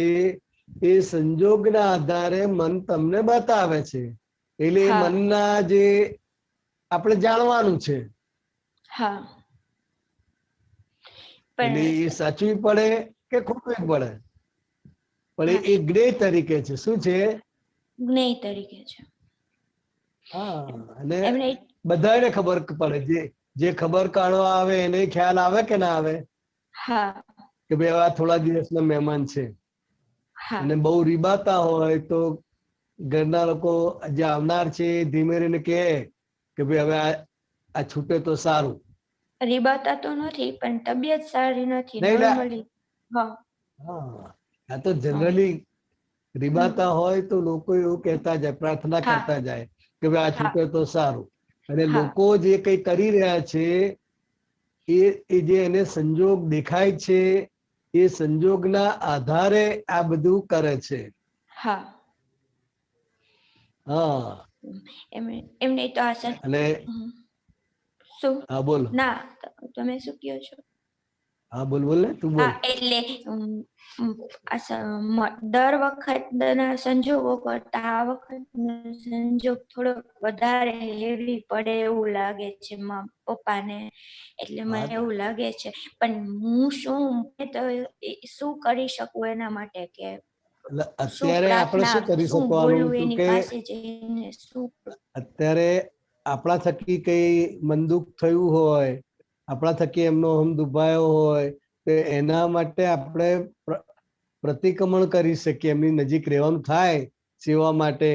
એ સંજોગના આધારે મન તમને બતાવે છે. એટલે એ મનના જે આપણે જાણવાનું છે. એટલે એ સાચવી પડે કે ખોટવી પડે, પણ એ જ્ઞેય તરીકે છે. શું છે? જ્ઞેય તરીકે છે. હા, અને બધાને ખબર પડે. જે ખબર કાઢવા આવે એને ખ્યાલ આવે કે ના આવે કે ભાઈ આ થોડા દિવસના મહેમાન છે. અને બહુ રીબાતા હોય તો ઘરના લોકો જે આવનાર છે ધીમે રહીને કહે કે ભાઈ હવે આ છૂટે તો સારું. રીબાતા તો નથી પણ તબિયત સારી નથી નોર્મલી. આ તો જનરલી રીબાતા હોય તો લોકો એવું કહેતા જાય, પ્રાર્થના કરતા જાય કે ભાઈ આ છૂટે તો સારું. અને લોકો જે કઈ કરી રહ્યા છે એ જે એને સંજોગ દેખાય છે એ સંજોગના આધારે આ બધું કરે છે. એમને તો આશા. અને શું? હા બોલ. ના, તમે શું કહો છો? હા, બોલ બોલ ને, તું બોલ. એટલે દર વખતના સંજોગો કરતા આ વખતનો સંજોગ થોડો વધારે હેવી પડે એવું લાગે છે પપ્પાને. એટલે મને એવું લાગે છે, પણ હું શું કરી શકું એના માટે? કે શું અત્યારે આપણે પ્રાર્થના, શું કરી શું શકવાનું બોલવું તું એની કે પાસે જઈને? શું અત્યારે આપણા થકી કઈ મન દુઃખ થયું હોય, આપણા થકી એમનો હમ દુભાયો હોય તો એના માટે આપણે પ્રતિક્રમણ કરી શકીએ. એમની નજીક રહેવાનું થાય સેવા માટે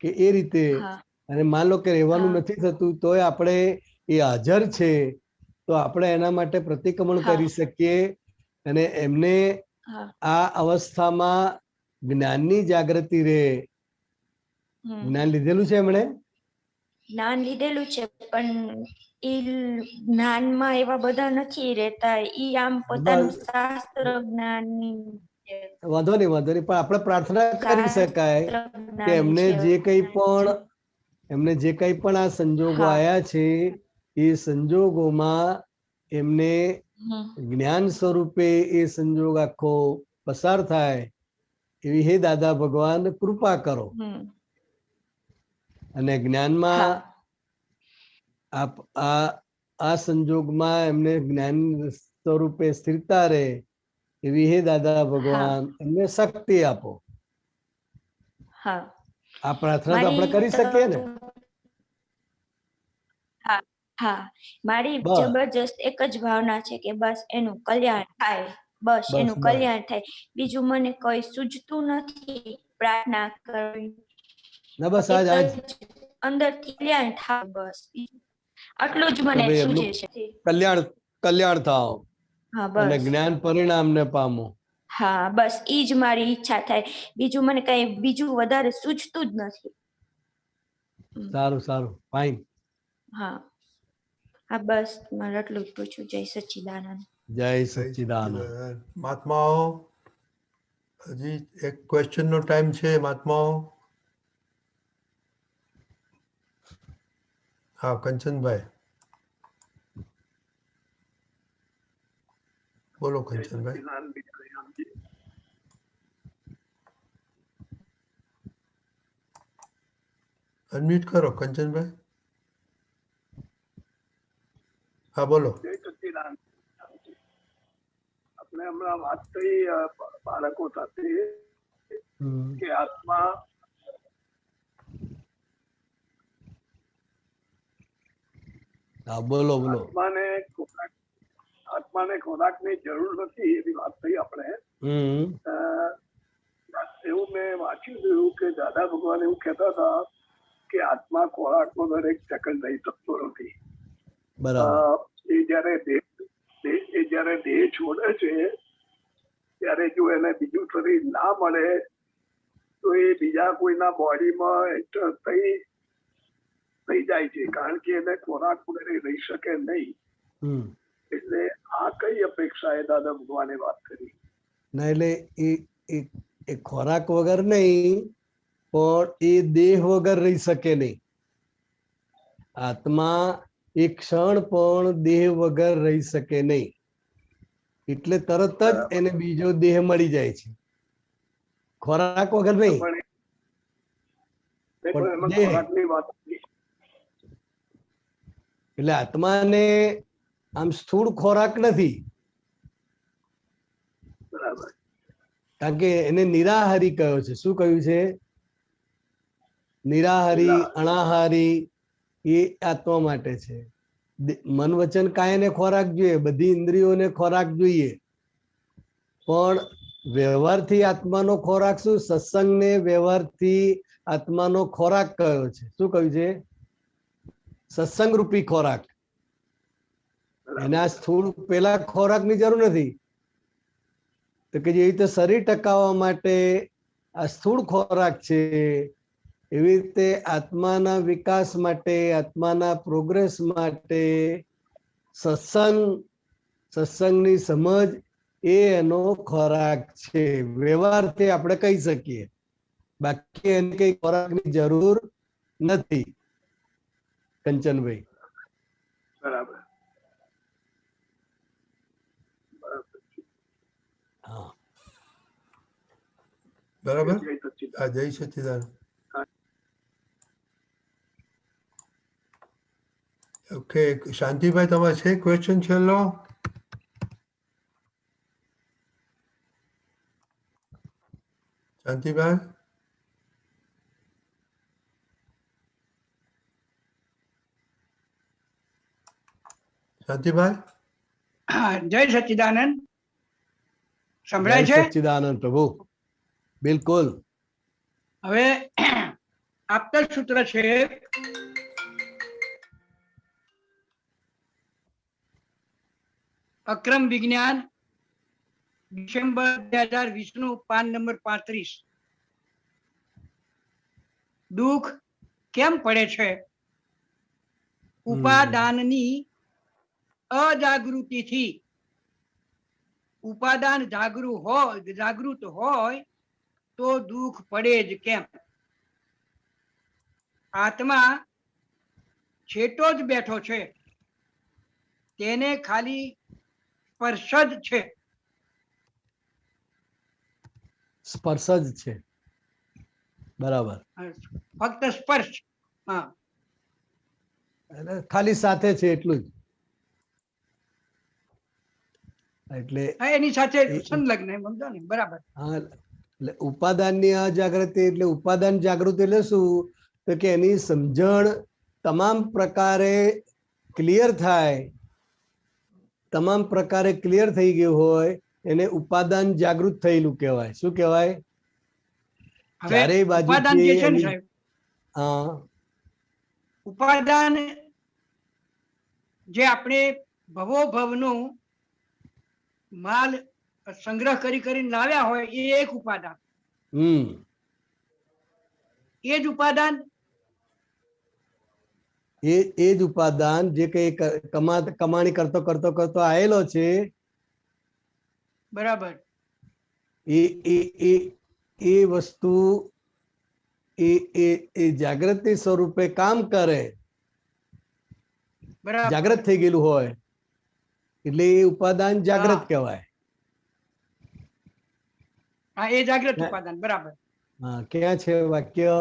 કે એ રીતે. અને માન લો કે રહેવાનું નથી થતું તોય આપણે એ હાજર છે તો આપણે એના માટે પ્રતિક્રમણ કરી શકીએ અને એમને આ અવસ્થામાં જ્ઞાનની જાગૃતિ રહે. જ્ઞાન લીધેલું છે એમણે? જ્ઞાન લીધેલું છે પણ એ જ્ઞાનમાં એવા બધા નથી રહેતા. ઈ આમ પોતાનું શાસ્ત્ર જ્ઞાનની વાંધો નહીં પણ આપણે પ્રાર્થના કરી શકાય કે જ્ઞાની એમને છે. જે કઈ પણ આ સંજોગો આયા છે એ સંજોગોમાં એમને જ્ઞાન સ્વરૂપે એ સંજોગ આખો પસાર થાય એવી હે દાદા ભગવાન કૃપા કરો. અને જ્ઞાનમાં આ સંજોગમાં એમને જ્ઞાન સ્વરૂપે સ્થિરતા રહે એવી હે દાદા ભગવાન એમને શક્તિ આપો. આ પ્રાર્થના તો આપણે કરી શકીએ ને? મારી જબરજસ્ત એક જ ભાવના છે કે બસ એનું કલ્યાણ થાય, બસ એનું કલ્યાણ થાય. બીજું મને કોઈ સૂઝતું નથી. પ્રાર્થના કરવી અંદરથી કલ્યાણ થાય, બસ આટલું જ મને સૂઝે છે. કલ્યાણ થાવ અને જ્ઞાન પરિણામને પામો. હા, બસ ઈ જ મારી ઈચ્છા થાય. બીજું મને કઈ બીજું વધારે સૂઝતું જ નથી. સારું ફાઈન. હા, બસ મારે આટલું જ પૂછ્યું. જય સચ્ચિદાનંદ. જય જય સચ્ચિદાનંદ. સચ્ચિદાનંદ. મહાત્માઓ, હજી એક ક્વેશ્ચન નો ટાઈમ છે મહાત્માઓ. હા, કંચનભાઈ બોલો. કંચનભાઈ, અનમ્યુટ કરો કંચનભાઈ. હા બોલો. આપણે હમણાં વાત થઈ બાળકો સાથે હમ. કે આત્મા હા બોલો બોલો. આત્માને ખોરાકની જરૂર નથી એવી વાત થઈ આપણે. હમ. એવું મેં વાંચ્યું હતું કે દાદા ભગવાન એવું કહેતા હતા કે આત્મા ખોરાક વગર એક સેકન્ડ રહી શકતો નથી. બરાબર. એ જયારે દેહ છોડે છે ત્યારે જો એને બીજું શરીર ના મળે તો એ બીજા કોઈના બોડીમાં એન્ટર થઈ જાય છે, કારણ કે એને ખોરાક વગર રહી શકે નહીં. એટલે આ કઈ અપેક્ષા એ દાદા ભગવાને વાત કરી? ના એટલે એ ખોરાક વગર નહીં, પણ એ દેહ વગર રહી શકે નહીં. આત્મા એક ક્ષણ પણ દેહ વગર રહી શકે નહીં, એટલે તરત જ એને બીજો દેહ મળી જાય છે. ખોરાક વગર નહીં, પણ દેહ. એટલે આત્માને આમ સ્થૂળ ખોરાક નથી, કારણ કે એને નિરાહારી કહ્યો છે. શું કહ્યું છે? નિરાહારી, અનાહારી એ આત્મા માટે છે. મન વચન કાયને ખોરાક જોઈએ, બધી ઇન્દ્રિયોને ખોરાક જોઈએ, પણ વ્યવહારથી આત્માનો ખોરાક શું? સત્સંગને વ્યવહારથી આત્માનો ખોરાક કયો છે. શું કહ્યું છે? સત્સંગ રૂપી ખોરાક. એના સ્થૂળ પેલા ખોરાકની જરૂર નથી. તો કે જે રીતે શરીર ટકાવવા માટે આ સ્થૂળ ખોરાક છે, એવી રીતે આત્માના વિકાસ માટે, આત્માના પ્રોગ્રેસ માટે સત્સંગની સમજ એ એનો ખોરાક છે. વ્યવહારથી આપણે કહી શકીએ, બાકી એને કઈ ખોરાકની જરૂર નથી. કંચનભાઈ. બરાબર. હા બરાબર. હા, જય સચ્ચિદાનંદ. ઓકે, શાંતિભાઈ તમારે છે ક્વેશ્ચન છેલ્લો? શાંતિભાઈ. શાંતિભાઈ. જય સચ્ચિદાનંદ. જય સંભળાય છે? સચ્ચિદાનંદ પ્રભુ. બિલકુલ. હવે આપતલ સૂત્ર છે, અક્રમ વિજ્ઞાન, ડિસેમ્બર 2020 નું પાન નંબર 35. દુઃખ કેમ પડે છે? ઉપાદાનની અજાગૃતિથી. ઉપાદાન જાગૃત હોય તો દુઃખ પડે જ કેમ? આત્મા છેટો જ બેઠો છે, તેને ખાલી સ્પર્શ જ છે. સ્પર્શ જ છે. બરાબર. ફક્ત સ્પર્શ. હા, ખાલી સાથે છે એટલું જ. એટલે એની સાથે સંલગ્ન. સમજો ને? બરાબર. હા, એટલે ઉપાદાનની અજાગૃતિ એટલે ઉપાદાન જાગૃતિ એટલે શું? તો કે એની સમજણ તમામ પ્રકારે ક્લિયર થાય, તમામ પ્રકારે ક્લિયર થઈ ગયું હોય એને ઉપાદાન જાગૃત થયેલું કહેવાય. શું કહેવાય? ચારેય બાજુથી. હા, ઉપાદાન જે આપણે ભવોભવનો માલ સંગ્રહ કરીને લાવ્યા હોય એ એક ઉપાદાન. એ જ ઉપાદાન એ જ ઉપાદાન જે કઈ કમાણી કરતો આવેલો છે બરાબર. એ એ એ એ વસ્તુ એ એ એ જાગૃતિ સ્વરૂપે કામ કરે, બરાબર. જાગૃત થઈ ગયેલું હોય એટલે એ ઉપાદાન જાગૃત કહેવાય. હા, એ જાગૃત ઉપાદાન. બરાબર. હા, ક્યાં છે વાક્ય?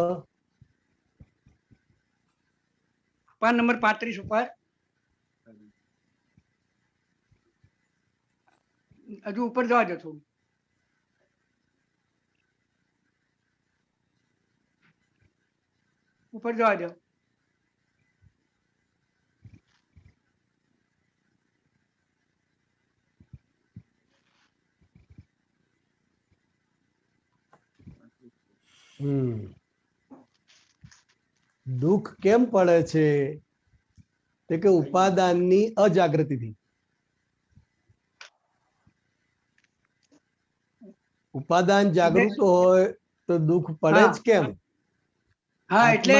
પાન નંબર 35 ઉપર. હજુ ઉપર જવા દો થોડું. ઉપર જવા દો. દુઃખ કેમ પડે છે? તે કે ઉપાદાનની અજાગૃતિથી. ઉપાદાન જાગૃત હોય તો દુઃખ પડે જ કેમ? હા, એટલે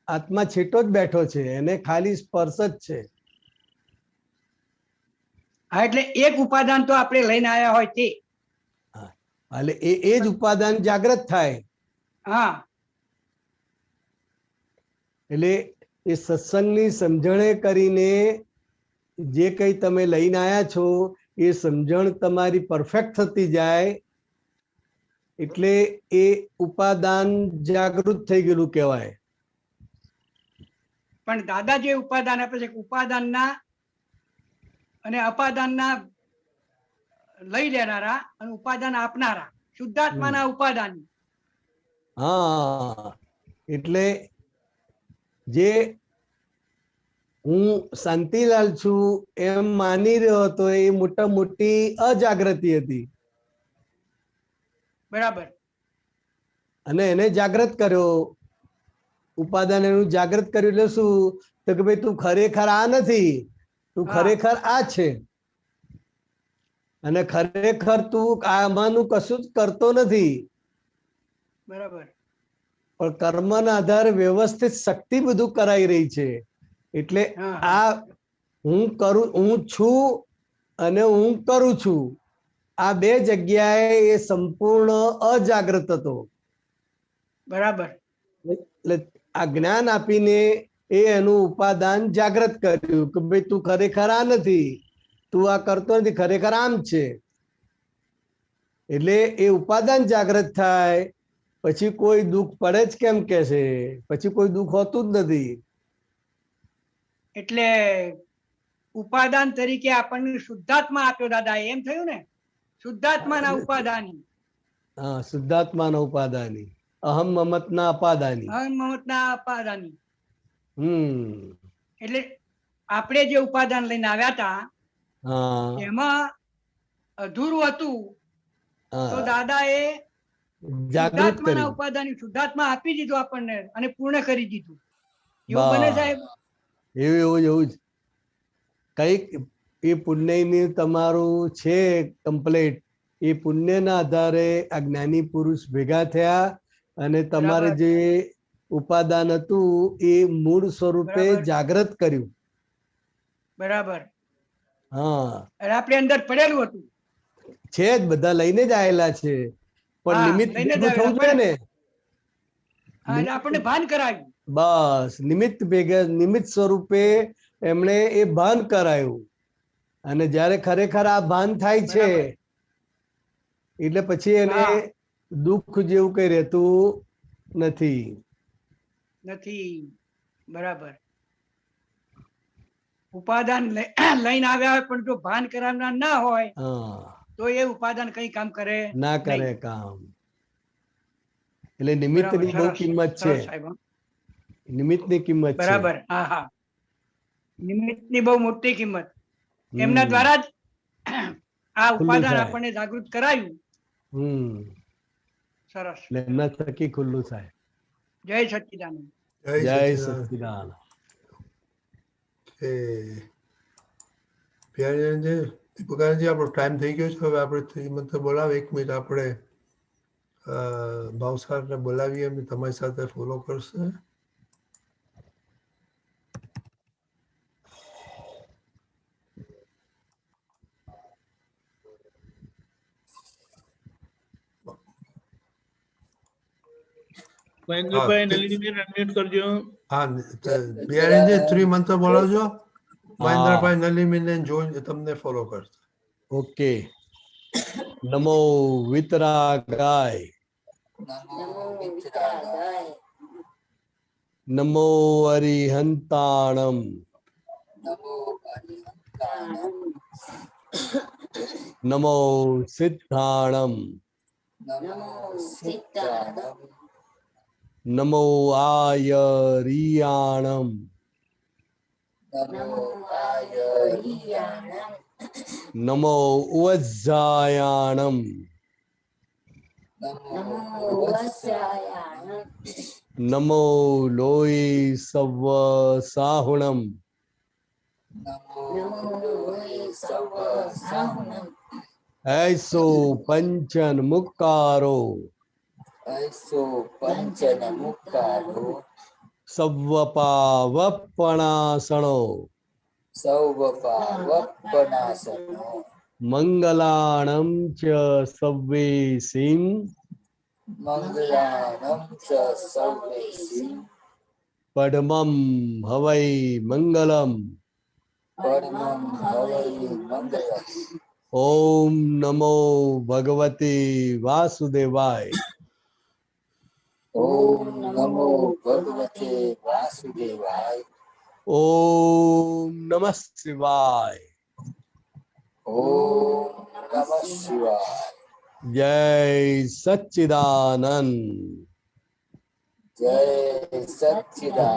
આત્મા છેટો જ બેઠો છે, એને ખાલી સ્પર્શ જ છે. હા, એટલે એક ઉપાદાન તો આપણે લઈને આવ્યા હોય તે. એટલે એ જ ઉપાદાન જાગૃત થાય. હા, એટલે એ સત્સંગની સમજણે કરીને જે કઈ તમે લઈને આવ્યા છો એ સમજણ તમારી પરફેક્ટ થતી જાય એટલે એ ઉપાદાન જાગૃત થઈ ગયેલું કહેવાય. પણ દાદા જે ઉપાદાન આપે છે, ઉપાદાનના અને અપાદાનના લઈ લેનારા અને ઉપાદાન આપનારા, શુદ્ધાત્માના ઉપાદાન. હા, એટલે જે હું શાંતિલાલ છું એમ માની રહ્યો હતો એ મોટા મોટી અજાગૃતિ હતી. બરાબર. અને એને જાગૃત કર્યો, ઉપાદાન એનું જાગૃત કર્યું એટલે શું? તો કે ભાઈ તું ખરેખર આ નથી, તું ખરેખર આ છે. અને ખરેખર તું આમાંનું કશું જ કરતો નથી. બરાબર. પણ કર્મના આધારે વ્યવસ્થિત શક્તિ બધું કરાઈ રહી છે. એટલે આ હું છું અને હું કરું છું, આ બે જગ્યાએ એ સંપૂર્ણ અજાગૃત હતો. બરાબર. એટલે આ જ્ઞાન આપીને એ એનું ઉપાદાન જાગૃત કર્યું કે ભાઈ તું ખરેખર આ નથી, તું આ કરતો નથી, ખરેખર આમ છે. એટલે એ ઉપાદાન જાગૃત થાય પછી કોઈ દુઃખ પડે જ કેમ કે છે? પછી કોઈ દુઃખ હોતું જ નથી. એટલે ઉપાદાન તરીકે આપણને શુદ્ધાત્મા આપ્યો દાદા, એમ થયું ને? શુદ્ધાત્માના ઉપાદાની. હા, શુદ્ધાત્માના ઉપાદાની, અહમ મમતના અપાદાની. અહમ મમતના અપાદાની. હમ એટલે આપણે જે ઉપાદાન લઈને આવ્યા હતા એમાં અધૂરું હતું, તો દાદા એ શુદ્ધાત્માના ઉપાદાન શુદ્ધાત્મા આપી દીધું આપણને અને પૂર્ણ કરી દીધું. એવું બને સાહેબ? એવું જ કઈક એ પુણ્યની તમારું છે કમ્પ્લેટ. એ પુણ્યના આધારે આ જ્ઞાની પુરુષ ભેગા થયા અને તમારે જે ઉપાદાન હતું એ મૂળ સ્વરૂપે જાગૃત કર્યું. બરાબર. હા, આપણે અંદર પડેલું હતું. છે જ, બધા લઈને જ આવેલા છે, પણ નિમિત્ત ભેગું થવું જોઈએ ને. આપણને ભાન કરાવ્યું. બસ નિમિત્ત ભેગા, નિમિત્ત સ્વરૂપે એમણે એ ભાન કરાયું. અને જ્યારે ખરેખર આ ભાન થાય છે એટલે પછી એને દુઃખ જેવું કઈ રહેતું નથી. બરાબર. ઉપાદાન લઈને આવ્યા હોય પણ જો ભાન કરાવનાર ના હોય તો એ ઉપાદાન કઈ કામ કરે ના કરે કામ. એટલે નિમિત્તની બહુ કિંમત છે. નિમિત્તની કિંમત છે. બરાબર. હા હા, નિમિત્તની બહુ મોટી કિંમત. એમના દ્વારા જ આ ઉપાદાન આપણને જાગૃત કરાયું. સરસ. એમના થકી ખુલ્લું થાય. જય સચ્ચિદાનંદ. જય સચ્ચિદાનંદ. દીપકાનંદજી, આપણો ટાઈમ થઈ ગયો છે. હવે આપણે શ્રીમંત બોલાવે 1 મિનિટ, આપણે ભાવસારને બોલાવીએ, એમને તમારી સાથે ફોલો કરશે. મહેન્દ્રભાઈ નલિનીબેન અનમ્યુટ કરજો. હા બિહારીજી ત્રિમંત્ર બોલાવજો. મહેન્દ્રભાઈ નલિનીબેન જોઈને તમને ફોલો કરશે. ઓકે. નમો વિતરાગાય. નમો અરિહંતાણમ. નમો સિદ્ધાણમ. નમો આયરિયાણમ. નમો ઉવજ્જાયાણમ. નમો લોહી સવ સાહુણમ. ऐसो पंचन मुक्कारो सव्वपावप्पणासनो मंगलाणं च सव्वेसिं पद्मं हवै मंगलम. ओम नमो भगवते वासुदेवाय. ओम नमो भगवते वासुदेवाय. ओम नमः शिवाय. ओम नमः शिवाय. जय सच्चिदानंद. जय सच्चिदानंद.